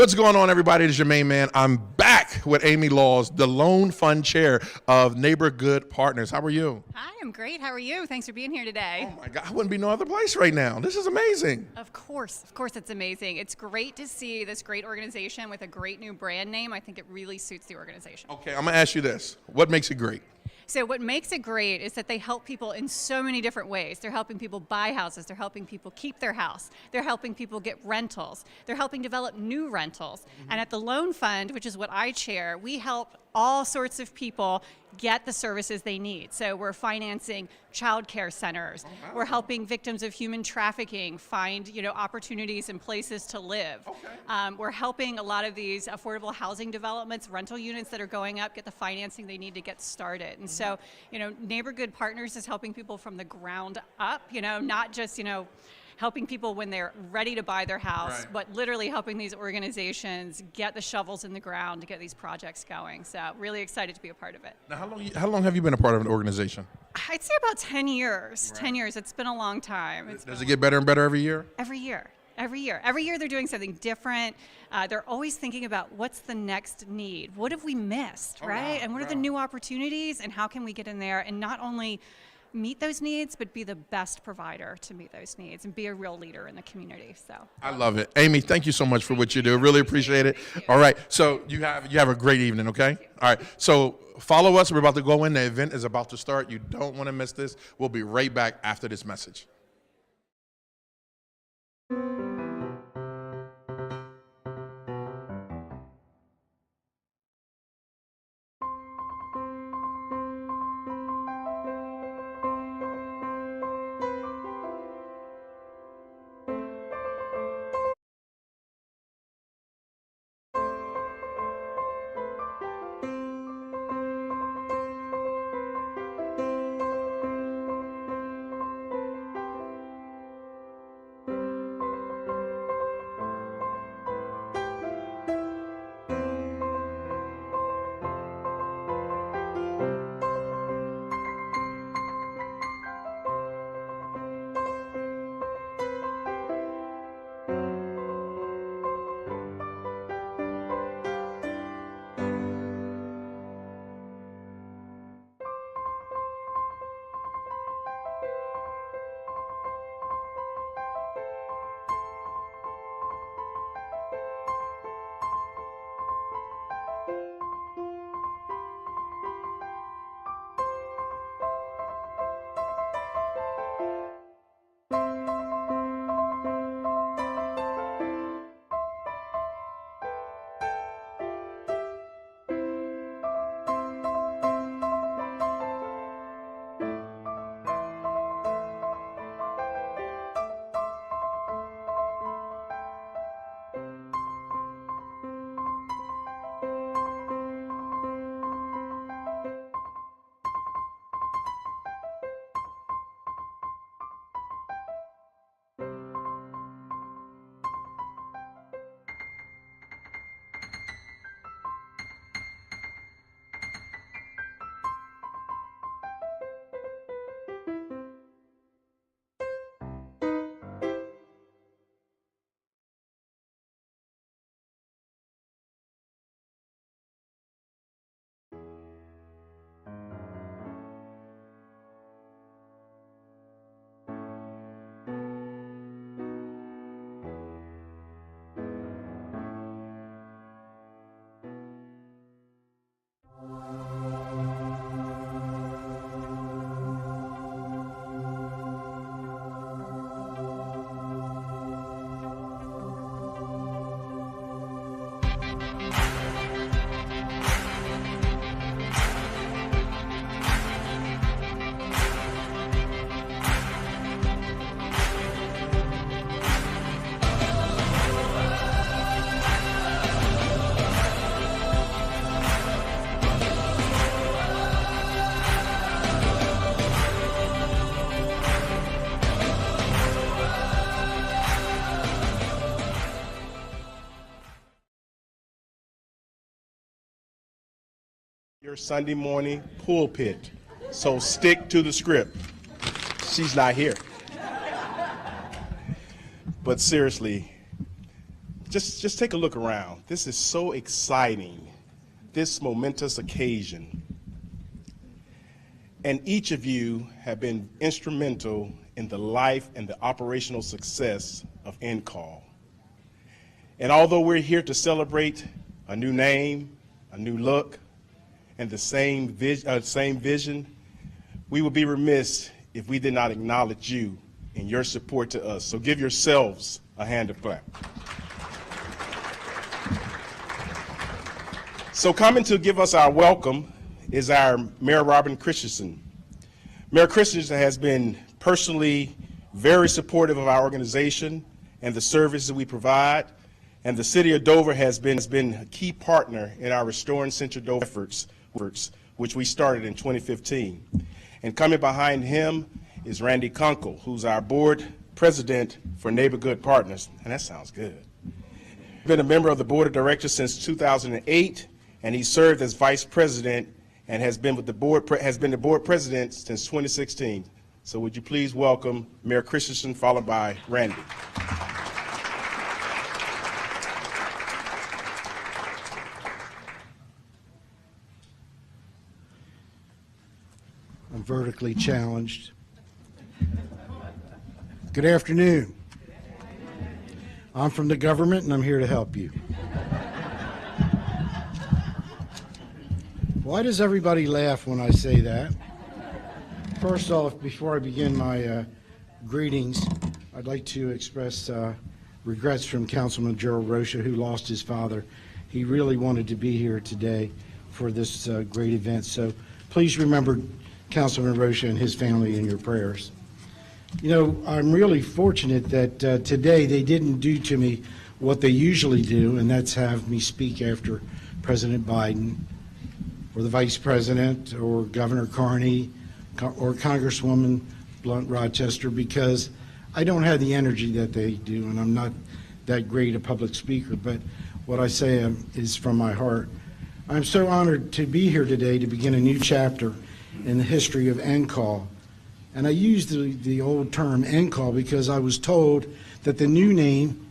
What's going on, everybody? It is your main man. I'm back with Amy Laws, the Loan Fund Chair of NeighborGood Partners. How are you?
Hi, I'm great. How are you? Thanks for being here today.
Oh my God, I wouldn't be no other place right now. This is amazing.
Of course, it's amazing. It's great to see this great organization with a great new brand name. I think it really suits the organization.
Okay, I'm gonna ask you this. What makes it great?
So what makes it great is that they help people in so many different ways. They're helping people buy houses. They're helping people keep their house. They're helping people get rentals. They're helping develop new rentals. And at the Loan Fund, which is what I chair, we help all sorts of people get the services they need. So we're financing child care centers. Oh, wow. We're helping victims of human trafficking find, opportunities and places to live. Okay. We're helping a lot of these affordable housing developments, rental units that are going up, get the financing they need to get started. And so, NeighborGood Partners is helping people from the ground up, not just, helping people when they're ready to buy their house, right, but literally helping these organizations get the shovels in the ground to get these projects going. So really excited to be a part of it.
Now, how long have you been a part of an organization?
I'd say about 10 years. Right. 10 years. It's been a long time.
Does it get better and better every year?
Every year. Every year they're doing something different. They're always thinking about what's the next need. What have we missed, right? Wow, and what are the new opportunities, and how can we get in there and not only meet those needs, but be the best provider to meet those needs and be a real leader in the community. So
I love it. Amy, thank you so much for what you do. Really appreciate it. All right. So you have a great evening, okay? All right. So follow us. We're about to go in. The event is about to start. You don't want to miss this. We'll be right back after this message.
Your Sunday morning pulpit. So stick to the script. She's not here. But seriously, just take a look around. This is so exciting, this momentous occasion. And each of you have been instrumental in the life and the operational success of NCALL. And although we're here to celebrate a new name, a new look, and the same vision, we would be remiss if we did not acknowledge you and your support to us. So give yourselves a hand of clap. So coming to give us our welcome is our Mayor Robin Christensen. Mayor Christensen has been personally very supportive of our organization and the services we provide, and the City of Dover has been a key partner in our Restoring Central Dover efforts, which we started in 2015. And coming behind him is Randy Kunkel, who's our board president for NeighborGood Partners, and that sounds good. He's been a member of the board of directors since 2008, and he served as vice president and has been the board president since 2016. So would you please welcome Mayor Christensen, followed by Randy.
I'm vertically challenged. Good afternoon. I'm from the government and I'm here to help you. Why does everybody laugh when I say that? First off, before I begin my greetings, I'd like to express regrets from Councilman Gerald Rocha, who lost his father. He really wanted to be here today for this great event, so please remember Councilman Rocha and his family in your prayers. You know, I'm really fortunate that today they didn't do to me what they usually do, and that's have me speak after President Biden or the Vice President or Governor Carney or Congresswoman Blunt Rochester, because I don't have the energy that they do, and I'm not that great a public speaker, but what I say is from my heart. I'm so honored to be here today to begin a new chapter in the history of NCALL. And I use the old term NCALL because I was told that the new name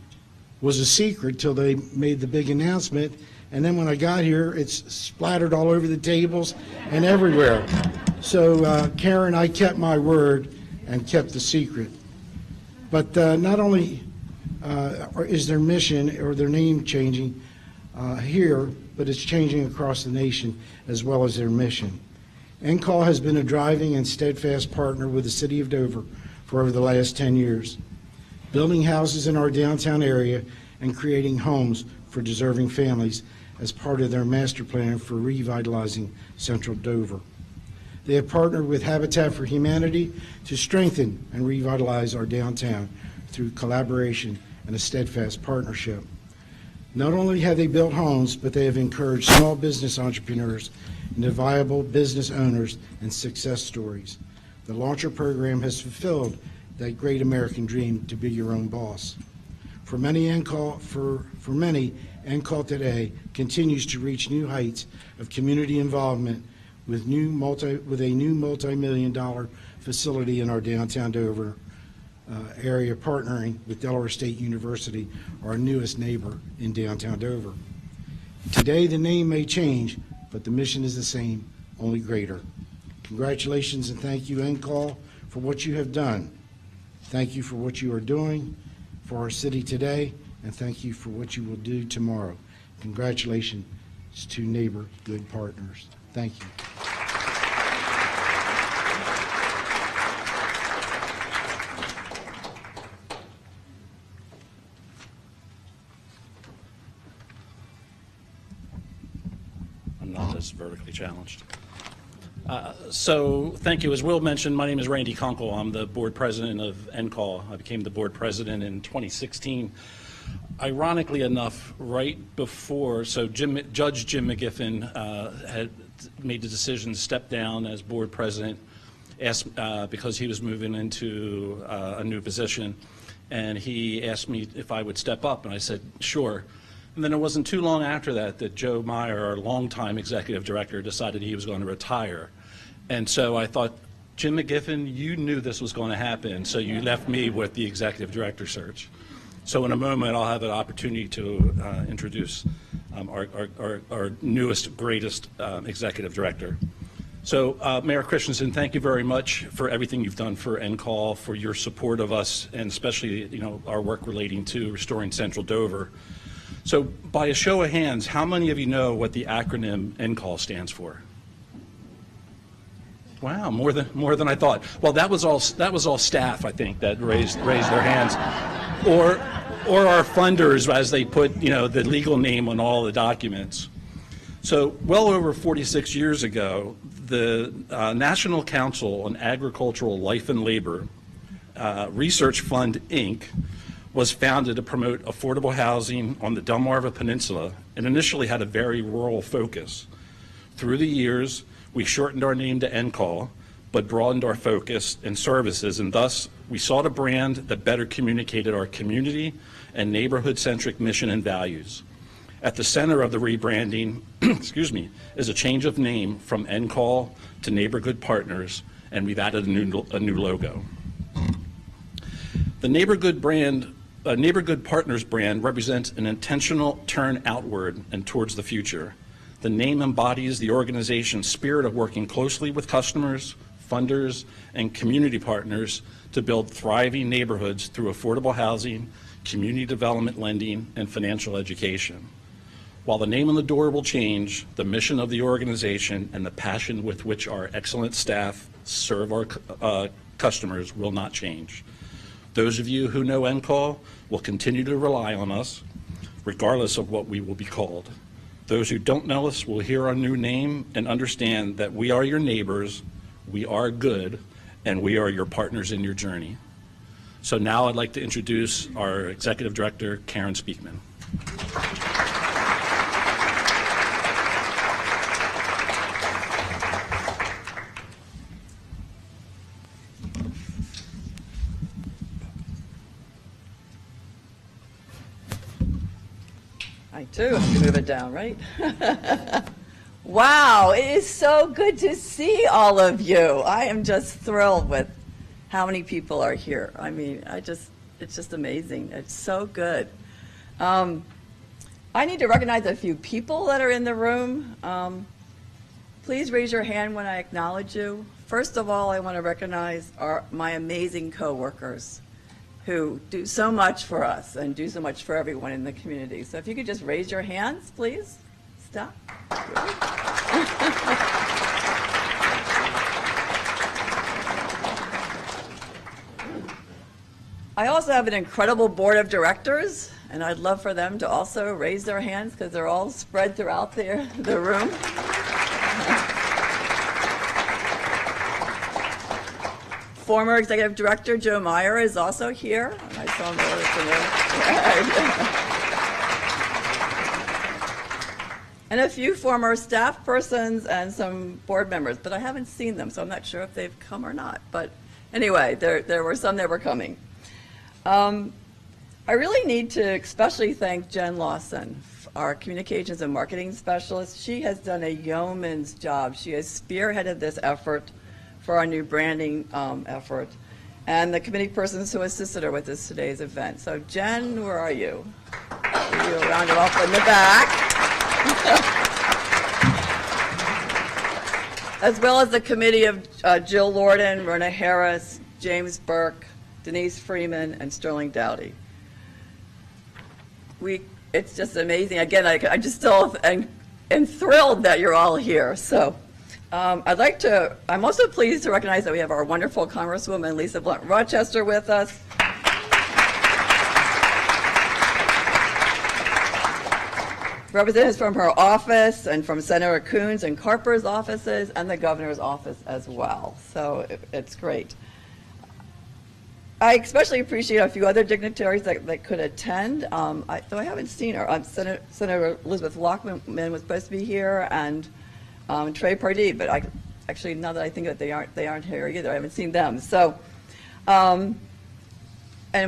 was a secret till they made the big announcement. And then when I got here, it's splattered all over the tables and everywhere. So Karen, I kept my word and kept the secret. But not only is their mission or their name changing here, but it's changing across the nation as well as their mission. NCALL has been a driving and steadfast partner with the City of Dover for over the last 10 years, building houses in our downtown area and creating homes for deserving families as part of their master plan for revitalizing Central Dover. They have partnered with Habitat for Humanity to strengthen and revitalize our downtown through collaboration and a steadfast partnership. Not only have they built homes, but they have encouraged small business entrepreneurs into viable business owners and success stories. The Launcher program has fulfilled that great American dream to be your own boss. For many, NCALL today continues to reach new heights of community involvement with a new multi-million-dollar facility in our downtown Dover area, partnering with Delaware State University, our newest neighbor in downtown Dover. Today the name may change, but the mission is the same, only greater. Congratulations and thank you, NCALL, for what you have done. Thank you for what you are doing for our city today, and thank you for what you will do tomorrow. Congratulations to NeighborGood Partners. Thank you.
I'm not as vertically challenged. So thank you. As Will mentioned, my name is Randy Kunkel. I'm the board president of NCALL. I became the board president in 2016. Ironically enough, right before, so Judge Jim McGiffin had made the decision to step down as board president because he was moving into a new position. And he asked me if I would step up, and I said, sure. And then it wasn't too long after that that Joe Meyer, our longtime executive director, decided he was going to retire. And so I thought, Jim McGiffin, you knew this was going to happen, so you left me with the executive director search. So in a moment, I'll have an opportunity to introduce our newest, greatest executive director. So Mayor Christensen, thank you very much for everything you've done for NCALL, for your support of us, and especially our work relating to restoring Central Dover. So by a show of hands, how many of you know what the acronym NCALL stands for? Wow, more than I thought. Well, that was all staff, I think, that raised their hands, or our funders as they put the legal name on all the documents. So well over 46 years ago, the National Council on Agricultural Life and Labor Research Fund, Inc., was founded to promote affordable housing on the Delmarva Peninsula and initially had a very rural focus. Through the years, we shortened our name to NCALL, but broadened our focus and services, and thus we sought a brand that better communicated our community and neighborhood-centric mission and values. At the center of the rebranding, is a change of name from NCALL to NeighborGood Partners, and we've added a new logo. The NeighborGood Partners brand represents an intentional turn outward and towards the future. The name embodies the organization's spirit of working closely with customers, funders, and community partners to build thriving neighborhoods through affordable housing, community development lending, and financial education. While the name on the door will change, the mission of the organization and the passion with which our excellent staff serve our customers will not change. Those of you who know NCALL will continue to rely on us, regardless of what we will be called. Those who don't know us will hear our new name and understand that we are your neighbors, we are good, and we are your partners in your journey. So now I'd like to introduce our Executive Director, Karen Speakman.
I too have to move it down, right? Wow, it is so good to see all of you. I am just thrilled with how many people are here. I mean, it's just amazing. It's so good. I need to recognize a few people that are in the room. Please raise your hand when I acknowledge you. First of all, I want to recognize my amazing coworkers who do so much for us and do so much for everyone in the community. So if you could just raise your hands, please. Stop. I also have an incredible board of directors, and I'd love for them to also raise their hands because they're all spread throughout the room. Former Executive Director Joe Meyer is also here. I saw him earlier. And a few former staff persons and some board members, but I haven't seen them, so I'm not sure if they've come or not. But anyway, there were some that were coming. I really need to especially thank Jen Lawson, our communications and marketing specialist. She has done a yeoman's job. She has spearheaded this effort for our new branding effort, and the committee persons who assisted her with today's event. So Jen, where are you? Give you a round of applause in the back. As well as the committee of Jill Lorden, Rona Harris, James Burke, Denise Freeman, and Sterling Dowdy. It's just amazing. Again, I just still am thrilled that you're all here. So. I'm also pleased to recognize that we have our wonderful Congresswoman Lisa Blunt Rochester with us. Representatives from her office and from Senator Coons and Carper's offices and the governor's office as well. So it's great. I especially appreciate a few other dignitaries that could attend. Though I haven't seen her. Senator Elizabeth Lockman was supposed to be here, and Trey Pardee, but actually now that I think of it, they aren't here either. I haven't seen them. So, and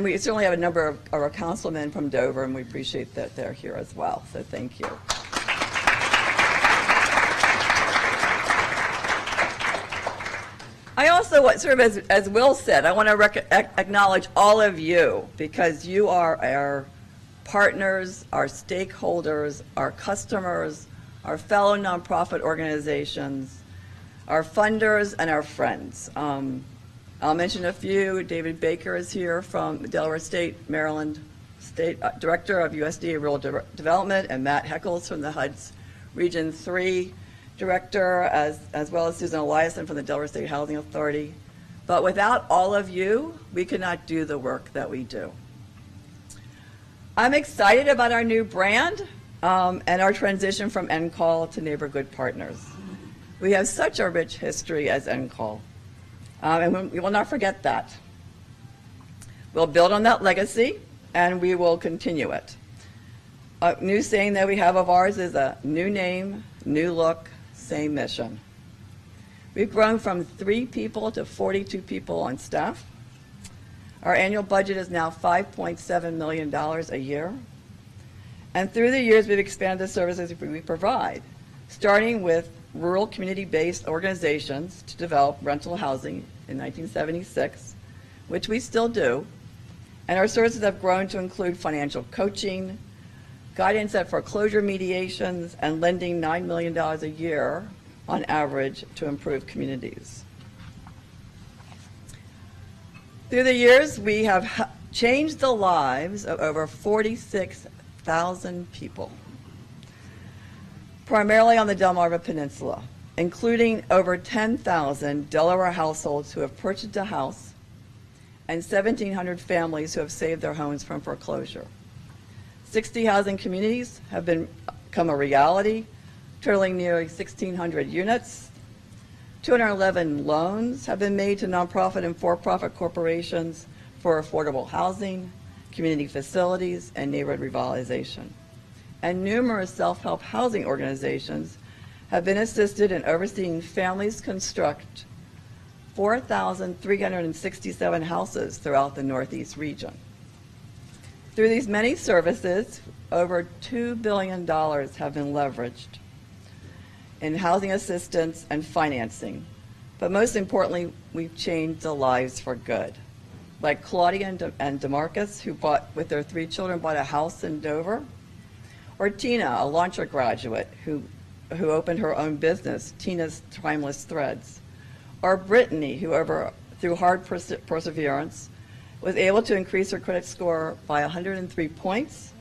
we certainly have a number of our councilmen from Dover, and we appreciate that they're here as well. So thank you. I also, sort of as Will said, I want to acknowledge all of you, because you are our partners, our stakeholders, our customers, our fellow nonprofit organizations, our funders, and our friends. I'll mention a few. David Baker is here from Delaware State, Maryland State Director of USDA Rural Development, and Matt Heckles from the HUD's Region 3 Director, as well as Susan Eliason from the Delaware State Housing Authority. But without all of you, we could not do the work that we do. I'm excited about our new brand and our transition from NCALL to NeighborGood Partners. We have such a rich history as NCALL, and we will not forget that. We'll build on that legacy, and we will continue it. A new saying that we have of ours is a new name, new look, same mission. We've grown from 3 people to 42 people on staff. Our annual budget is now $5.7 million a year. And through the years, we've expanded the services we provide, starting with rural community-based organizations to develop rental housing in 1976, which we still do. And our services have grown to include financial coaching, guidance at foreclosure mediations, and lending $9 million a year on average to improve communities. Through the years, we have changed the lives of over 46,000 people, primarily on the Delmarva Peninsula, including over 10,000 Delaware households who have purchased a house and 1,700 families who have saved their homes from foreclosure. 60 housing communities have become a reality, totaling nearly 1,600 units. 211 loans have been made to nonprofit and for-profit corporations for affordable housing, community facilities, and neighborhood revitalization. And numerous self-help housing organizations have been assisted in overseeing families construct 4,367 houses throughout the Northeast region. Through these many services, over $2 billion have been leveraged in housing assistance and financing. But most importantly, we've changed the lives for good. Like Claudia and DeMarcus, who with their 3 children, bought a house in Dover. Or Tina, a Launcher graduate who opened her own business, Tina's Timeless Threads. Or Brittany, who through hard perseverance, was able to increase her credit score by 103 points,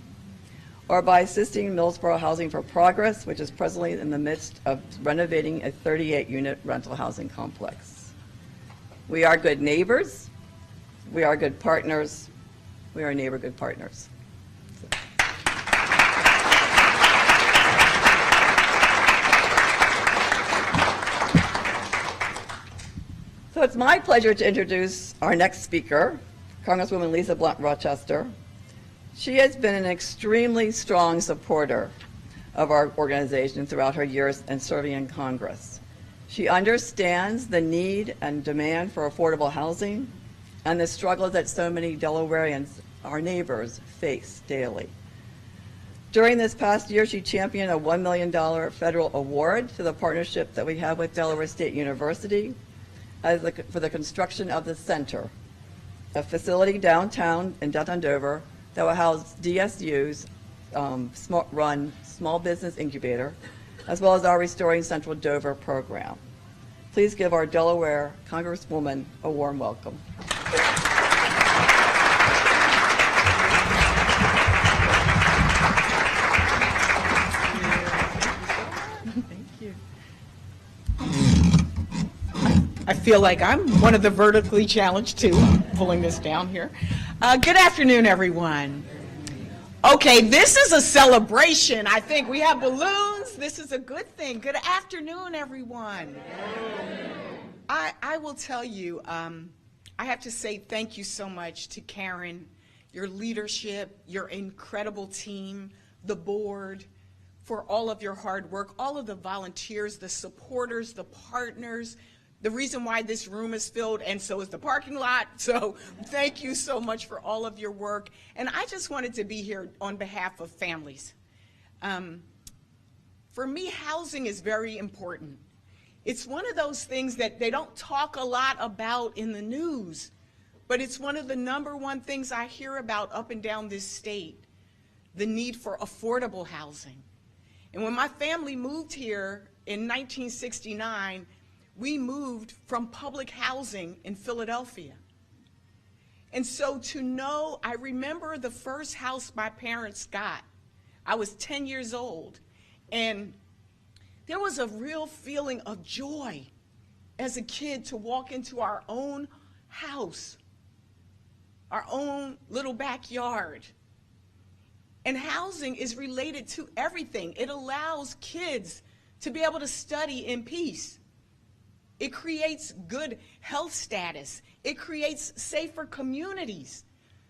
or by assisting Millsboro Housing for Progress, which is presently in the midst of renovating a 38-unit rental housing complex. We are good neighbors, we are good partners, we are NeighborGood Partners. So it's my pleasure to introduce our next speaker, Congresswoman Lisa Blunt Rochester. She has been an extremely strong supporter of our organization throughout her years in serving in Congress. She understands the need and demand for affordable housing and the struggles that so many Delawareans, our neighbors, face daily. During this past year, she championed a $1 million federal award to the partnership that we have with Delaware State University for the construction of the center, a facility downtown in downtown Dover that will house DSU's run small business incubator, as well as our Restoring Central Dover program. Please give our Delaware Congresswoman a warm welcome.
I feel like I'm one of the vertically challenged too, pulling this down here. Good afternoon, everyone. Okay, this is a celebration. I think we have balloons. This is a good thing. Good afternoon, everyone. I will tell you, I have to say thank you so much to Karen, your leadership, your incredible team, the board, for all of your hard work, all of the volunteers, the supporters, the partners, the reason why this room is filled, and so is the parking lot. So thank you so much for all of your work. And I just wanted to be here on behalf of families. For me, housing is very important. It's one of those things that they don't talk a lot about in the news, but it's one of the #1 things I hear about up and down this state, the need for affordable housing. And when my family moved here in 1969, we moved from public housing in Philadelphia. And so to know, I remember the first house my parents got. I was 10 years old, and there was a real feeling of joy as a kid to walk into our own house, our own little backyard. And housing is related to everything. It allows kids to be able to study in peace. It creates good health status. It creates safer communities.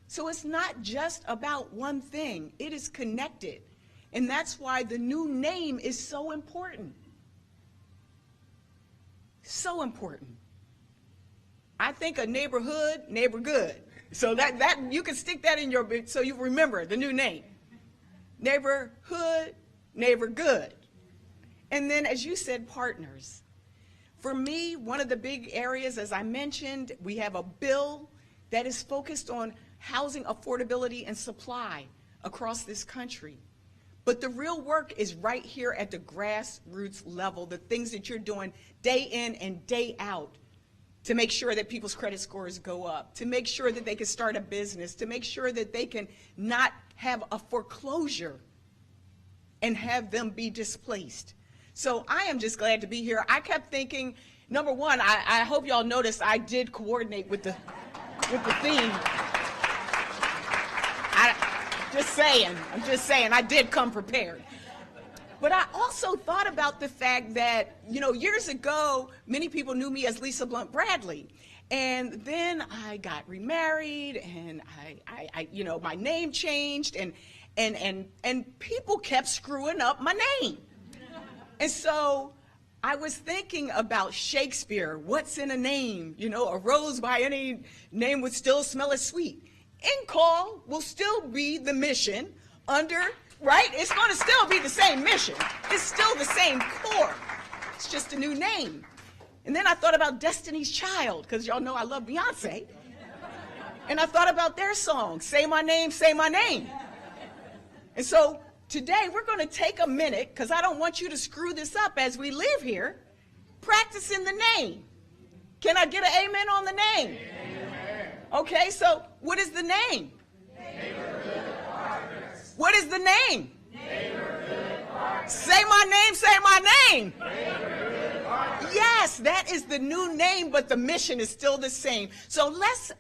So it's not just about one thing. It is connected. And that's why the new name is so important. So important. I think a neighborhood, NeighborGood. So that you can stick that in your, so you remember the new name. Neighborhood, NeighborGood. And then, as you said, partners. For me, one of the big areas, as I mentioned, we have a bill that is focused on housing affordability and supply across this country. But the real work is right here at the grassroots level, the things that you're doing day in and day out to make sure that people's credit scores go up, to make sure that they can start a business, to make sure that they can not have a foreclosure and have them be displaced. So I am just glad to be here. I kept thinking, number one, I hope y'all noticed I did coordinate with the theme. I'm just saying, I did come prepared. But I also thought about the fact that, years ago, many people knew me as Lisa Blunt Bradley. And then I got remarried, and I my name changed, and people kept screwing up my name. And so I was thinking about Shakespeare. What's in a name? A rose by any name would still smell as sweet. NCALL will still be the mission under, right? It's going to still be the same mission. It's still the same core. It's just a new name. And then I thought about Destiny's Child, because y'all know I love Beyonce. And I thought about their song, Say My Name, Say My Name. And so today we're going to take a minute, because I don't want you to screw this up as we live here, practicing the name. Can I get an amen on the name? Amen. Okay, so what is the name? NeighborGood Partners. What is the name? NeighborGood Partners. Say my name, say my name. NeighborGood Partners. Yes, that is the new name, but the mission is still the same. So let's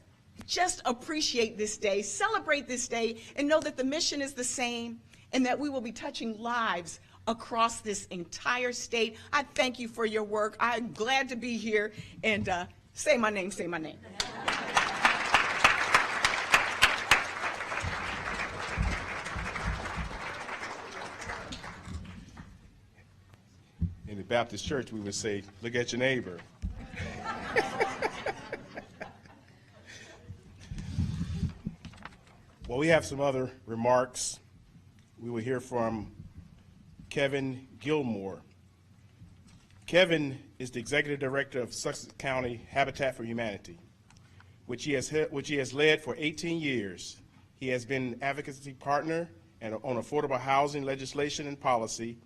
just appreciate this day, celebrate this day, and know that the mission is the same and that we will be touching lives across this entire state. I thank you for your work. I'm glad to be here, and say my name, say my name.
In the Baptist church, we would say, look at your neighbor. Well, we have some other remarks. We will hear from Kevin Gilmore. Kevin is the executive director of Sussex County Habitat for Humanity, which he has led for 18 years. He has been an advocacy partner on affordable housing legislation and policy,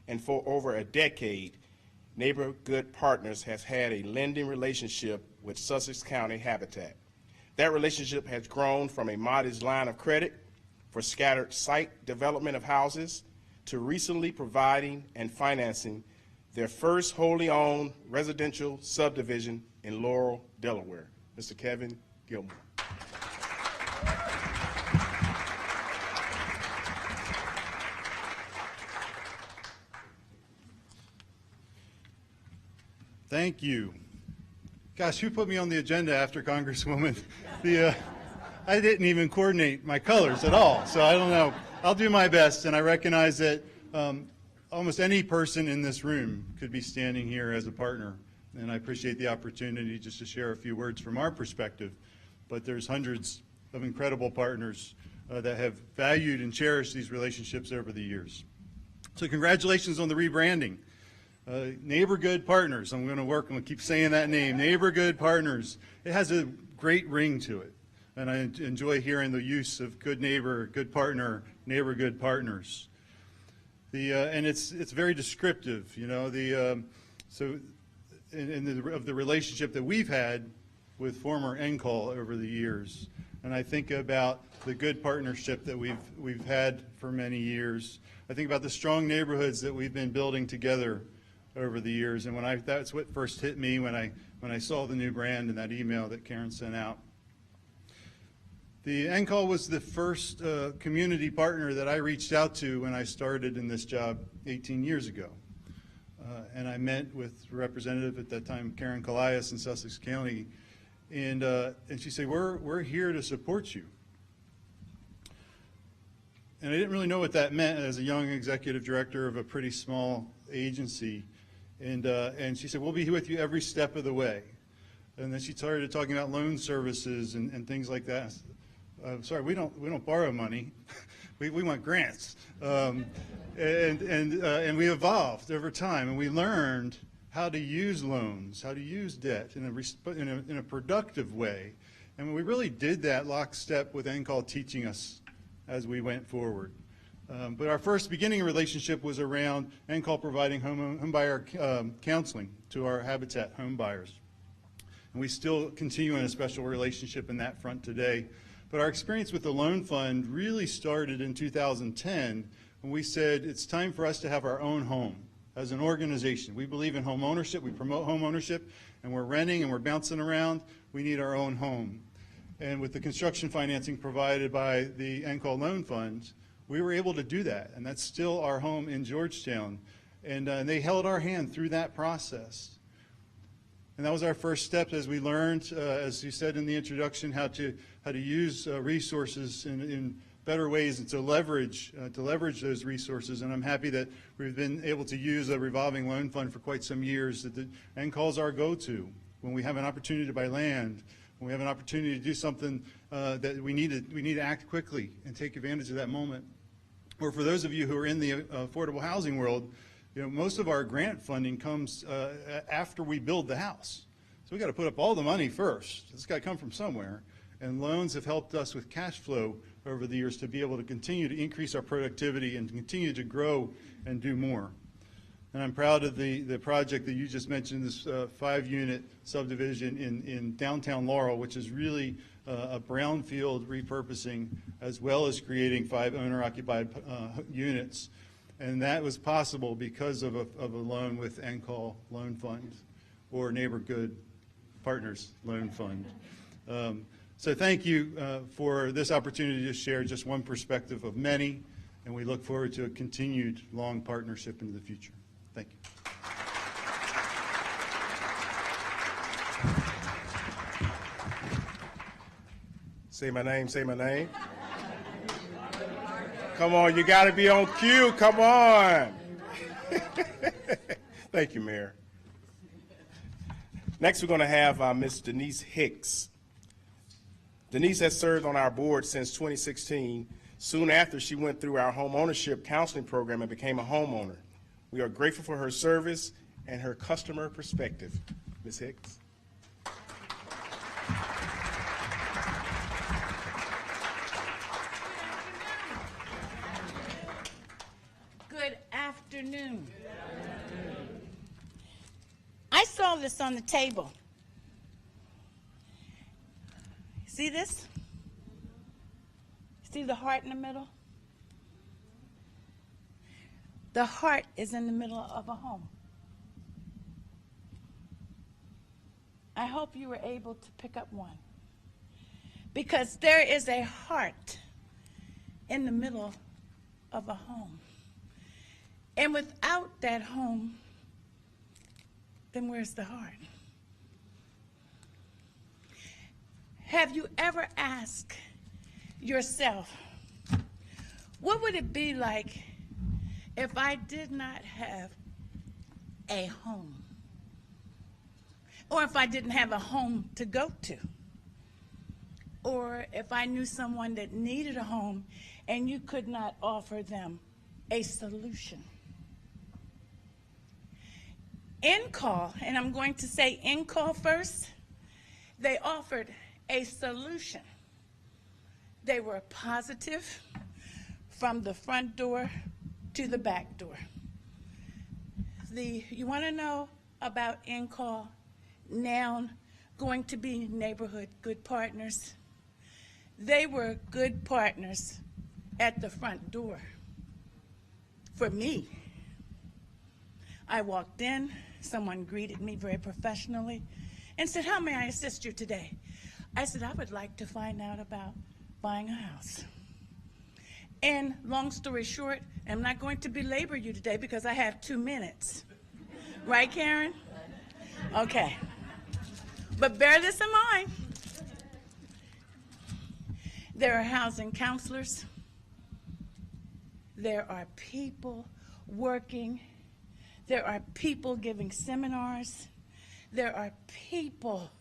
and for over a decade, NeighborGood Partners has had a lending relationship with Sussex County Habitat. That relationship has grown from a modest line of credit for scattered site development of houses to recently providing and financing their first wholly owned residential subdivision in Laurel, Delaware. Mr. Kevin Gilmore.
Thank you. Gosh, who put me on the agenda after Congresswoman? I didn't even coordinate my colors at all, so I don't know. I'll do my best, and I recognize that almost any person in this room could be standing here as a partner, and I appreciate the opportunity just to share a few words from our perspective. But there's hundreds of incredible partners that have valued and cherished these relationships over the years. So congratulations on the rebranding. NeighborGood Partners. I'm going to keep saying that name, NeighborGood Partners. It has a great ring to it, and I enjoy hearing the use of good neighbor, good partner, NeighborGood Partners. And it's very descriptive, you know. Of the relationship that we've had with former NCALL over the years, and I think about the good partnership that we've had for many years. I think about the strong neighborhoods that we've been building together over the years, and that's what first hit me when I saw the new brand and that email that Karen sent out. The NCALL was the first community partner that I reached out to when I started in this job 18 years ago. And I met with a representative at that time, Karen Colias in Sussex County, and she said, we're here to support you. And I didn't really know what that meant as a young executive director of a pretty small agency. And she said, we'll be with you every step of the way. And then she started talking about loan services and things like that. Sorry, we don't borrow money. we want grants. And we evolved over time, and we learned how to use loans, how to use debt in a productive way. And we really did that lockstep with NCALL teaching us as we went forward. But our first beginning relationship was around NCALL providing homebuyer counseling to our Habitat home buyers. And we still continue in a special relationship in that front today. But our experience with the loan fund really started in 2010 when we said it's time for us to have our own home as an organization. We believe in home ownership, we promote home ownership, and we're renting and we're bouncing around. We need our own home. And with the construction financing provided by the NCALL loan fund, we were able to do that, and that's still our home in Georgetown. And they held our hand through that process. And that was our first step as we learned, as you said in the introduction, how to use resources in better ways and to leverage those resources. And I'm happy that we've been able to use a revolving loan fund for quite some years. That the NCALL is our go-to when we have an opportunity to buy land, when we have an opportunity to do something that we need to act quickly and take advantage of that moment. Or for those of you who are in the affordable housing world, you know, most of our grant funding comes after we build the house. So we got to put up all the money first. It's got to come from somewhere. And loans have helped us with cash flow over the years to be able to continue to increase our productivity and to continue to grow and do more. And I'm proud of the project that you just mentioned, this 5-unit subdivision in downtown Laurel, which is really a brownfield repurposing as well as creating 5 owner-occupied units. And that was possible because of a loan with NCALL Loan Fund or NeighborGood Partners Loan Fund. So thank you for this opportunity to share just one perspective of many, and we look forward to a continued long partnership into the future. Thank you.
Say my name, say my name. Come on, you got to be on cue. Come on. Thank you, Mayor. Next, we're going to have Ms. Denise Hicks. Denise has served on our board since 2016. Soon after, she went through our home ownership counseling program and became a homeowner. We are grateful for her service and her customer perspective. Ms. Hicks.
Good afternoon. I saw this on the table. See this? See the heart in the middle? The heart is in the middle of a home. I hope you were able to pick up one, because there is a heart in the middle of a home. And without that home, then where's the heart? Have you ever asked yourself, what would it be like if I did not have a home? Or if I didn't have a home to go to? Or if I knew someone that needed a home and you could not offer them a solution? NCALL, and I'm going to say NCALL first, they offered a solution. They were positive from the front door to the back door. You want to know about NCALL now going to be NeighborGood Partners? They were good partners at the front door for me. I walked in, someone greeted me very professionally and said, "How may I assist you today?" I said, "I would like to find out about buying a house." And long story short, I'm not going to belabor you today because I have 2 minutes. Right, Karen? Okay. But bear this in mind. There are housing counselors. There are people working. There are people giving seminars. There are people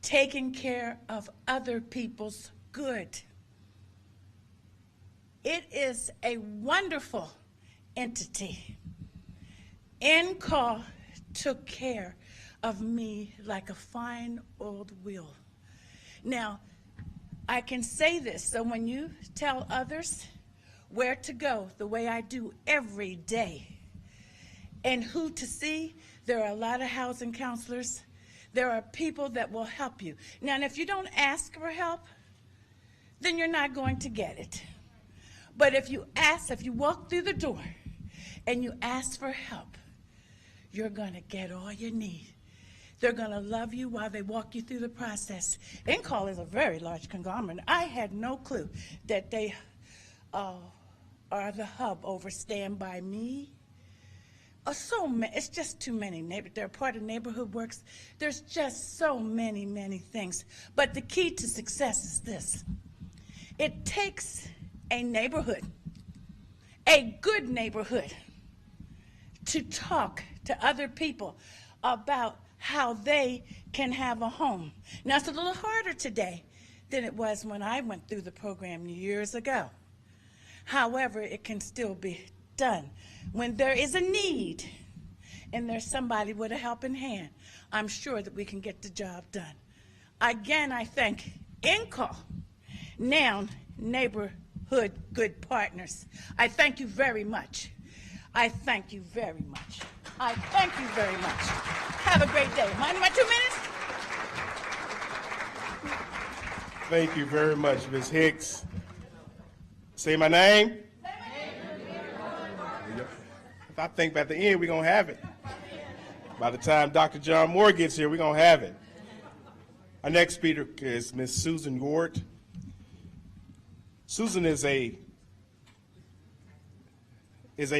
taking care of other people's good. It is a wonderful entity. NCALL took care of me like a fine old wheel. Now, I can say this, so when you tell others where to go, the way I do every day, and who to see, there are a lot of housing counselors. There are people that will help you. Now, and if you don't ask for help, then you're not going to get it. But if you ask, if you walk through the door and you ask for help, you're going to get all you need. They're going to love you while they walk you through the process. NCALL is a very large conglomerate. I had no clue that they are the hub over Stand By Me. It's just too many. They're part of Neighborhood Works. There's just so many, many things. But the key to success is this. It takes a neighborhood, a good neighborhood, to talk to other people about how they can have a home. Now, it's a little harder today than it was when I went through the program years ago. However, it can still be done. When there is a need and there's somebody with a helping hand, I'm sure that we can get the job done. Again, I thank NCALL, now NeighborGood Partners. I thank you very much. I thank you very much. I thank you very much. Have a great day. Mind my 2 minutes?
Thank you very much, Ms. Hicks. Say my name. If I think by the end, we're going to have it. By the time Dr. John Moore gets here, we're going to have it. Our next speaker is Ms. Susan Ward. Susan is as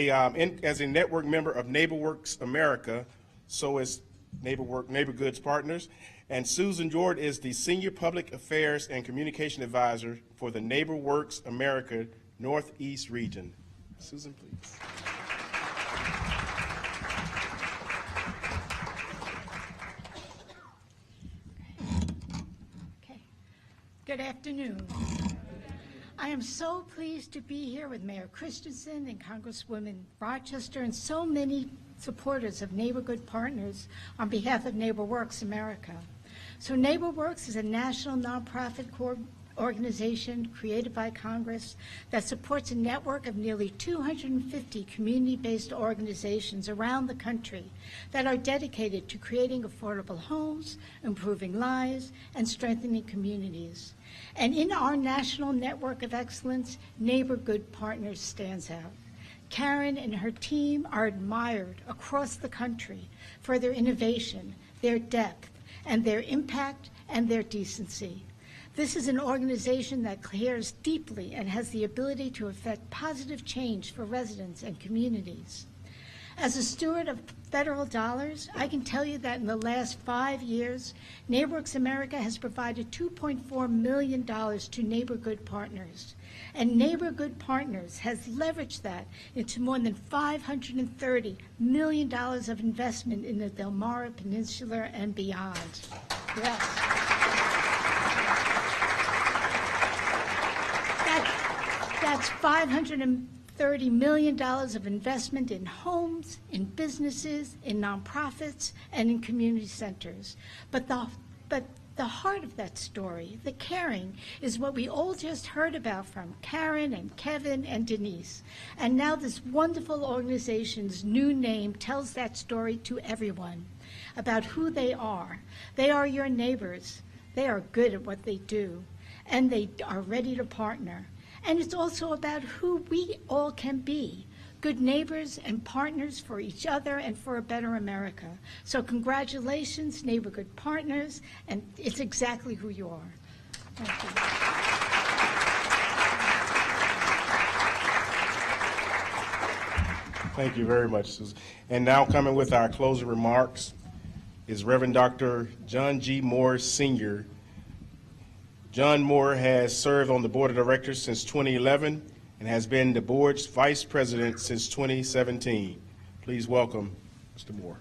a network member of NeighborWorks America, so is NeighborGood Partners. And Susan Ward is the Senior Public Affairs and Communication Advisor for the NeighborWorks America Northeast region. Susan, please.
Okay. Good afternoon. I am so pleased to be here with Mayor Christensen and Congresswoman Rochester and so many supporters of NeighborGood Partners on behalf of NeighborWorks America. So NeighborWorks is a national nonprofit organization created by Congress that supports a network of nearly 250 community-based organizations around the country that are dedicated to creating affordable homes, improving lives, and strengthening communities. And in our national network of excellence, NeighborGood Partners stands out. Karen and her team are admired across the country for their innovation, their depth, and their impact and their decency. This is an organization that cares deeply and has the ability to affect positive change for residents and communities. As a steward of federal dollars, I can tell you that in the last 5 years, NeighborWorks America has provided $2.4 million to NeighborGood Partners. And NeighborGood Partners has leveraged that into more than $530 million of investment in the Delaware Peninsula and beyond. Yes. That's $30 million of investment in homes, in businesses, in nonprofits, and in community centers. But the heart of that story, the caring, is what we all just heard about from Karen and Kevin and Denise. And now this wonderful organization's new name tells that story to everyone about who they are. They are your neighbors. They are good at what they do, and they are ready to partner. And it's also about who we all can be, good neighbors and partners for each other and for a better America. So congratulations, NeighborGood Partners, and it's exactly who you are. Thank you.
Thank you very much, Susan. And now coming with our closing remarks is Reverend Dr. John G. Moore, Sr. John Moore has served on the Board of Directors since 2011 and has been the board's vice president since 2017. Please welcome Mr. Moore.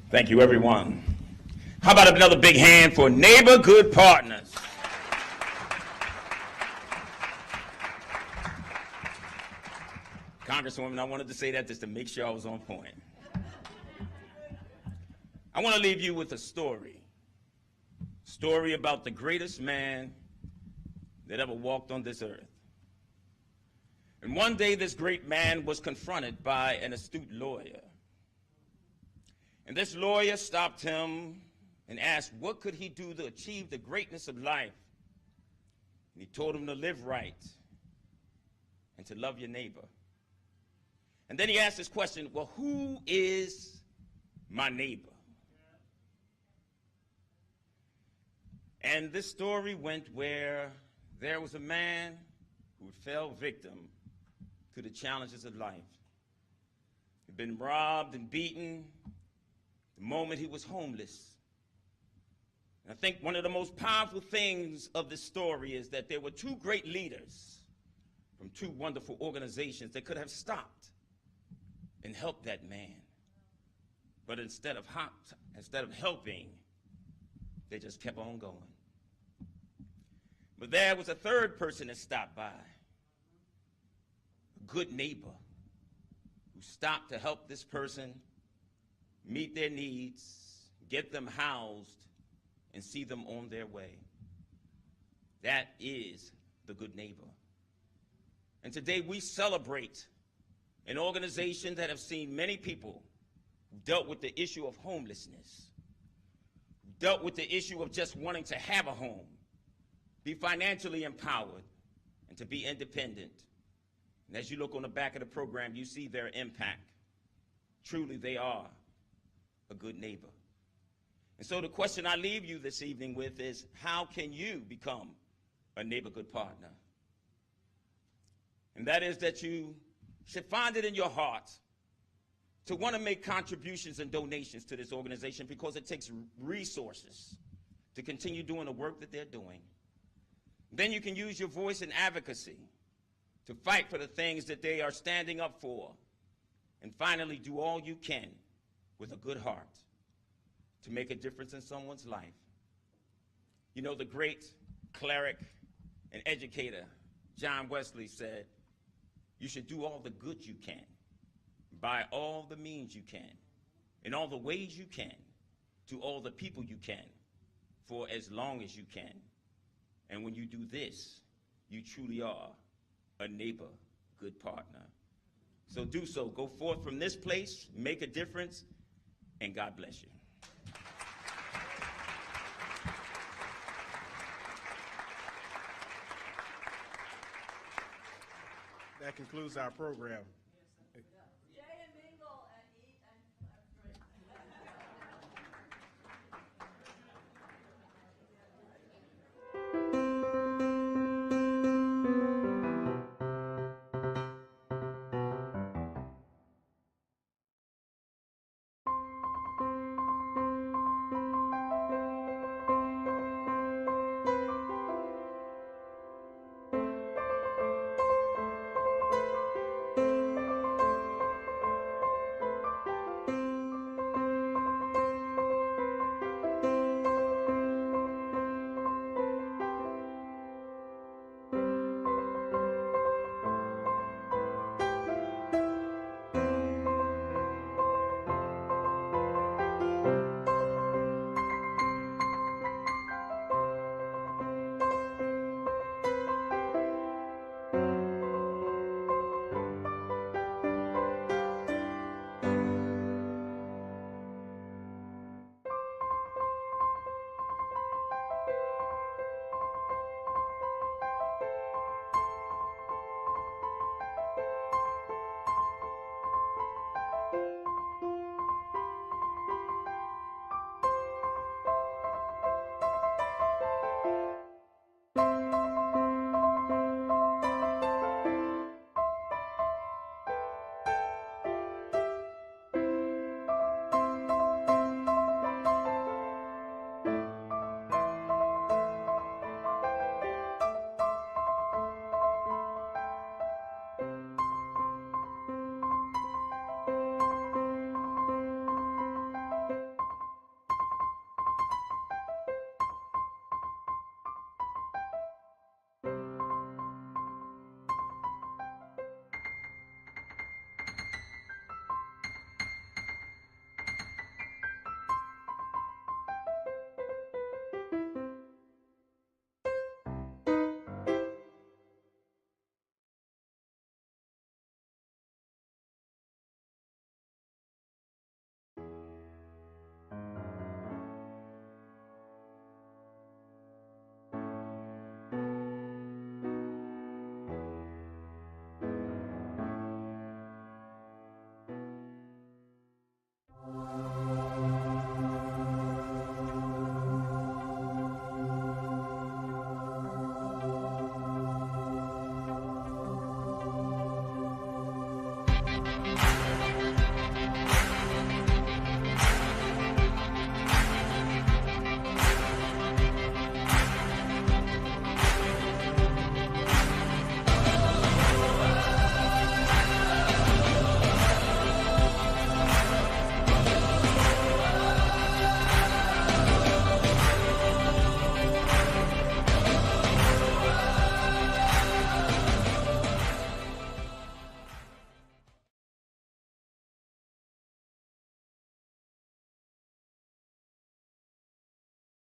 Thank you, everyone. How about another big hand for NeighborGood Partners? Congresswoman, I wanted to say that just to make sure I was on point. I want to leave you with a story about the greatest man that ever walked on this earth. And one day this great man was confronted by an astute lawyer. And this lawyer stopped him and asked, what could he do to achieve the greatness of life? And he told him to live right and to love your neighbor. And then he asked this question, well, who is my neighbor? And this story went where there was a man who fell victim to the challenges of life. He'd been robbed and beaten the moment he was homeless. And I think one of the most powerful things of this story is that there were two great leaders from two wonderful organizations that could have stopped and helped that man. But instead of helping, they just kept on going. But there was a third person that stopped by, a good neighbor who stopped to help this person meet their needs, get them housed, and see them on their way. That is the good neighbor. And today we celebrate an organization that have seen many people who dealt with the issue of homelessness, who dealt with the issue of just wanting to have a home, be financially empowered, and to be independent. And as you look on the back of the program, you see their impact. Truly, they are a good neighbor. And so the question I leave you this evening with is, how can you become a NeighborGood partner? And that is that you should find it in your heart to want to make contributions and donations to this organization, because it takes resources to continue doing the work that they're doing. Then you can use your voice in advocacy to fight for the things that they are standing up for. And finally, do all you can with a good heart to make a difference in someone's life. You know, the great cleric and educator, John Wesley, said, you should do all the good you can, by all the means you can, in all the ways you can, to all the people you can, for as long as you can. And when you do this, you truly are a NeighborGood partner. So do so. Go forth from this place, make a difference, and God bless you.
That concludes our program.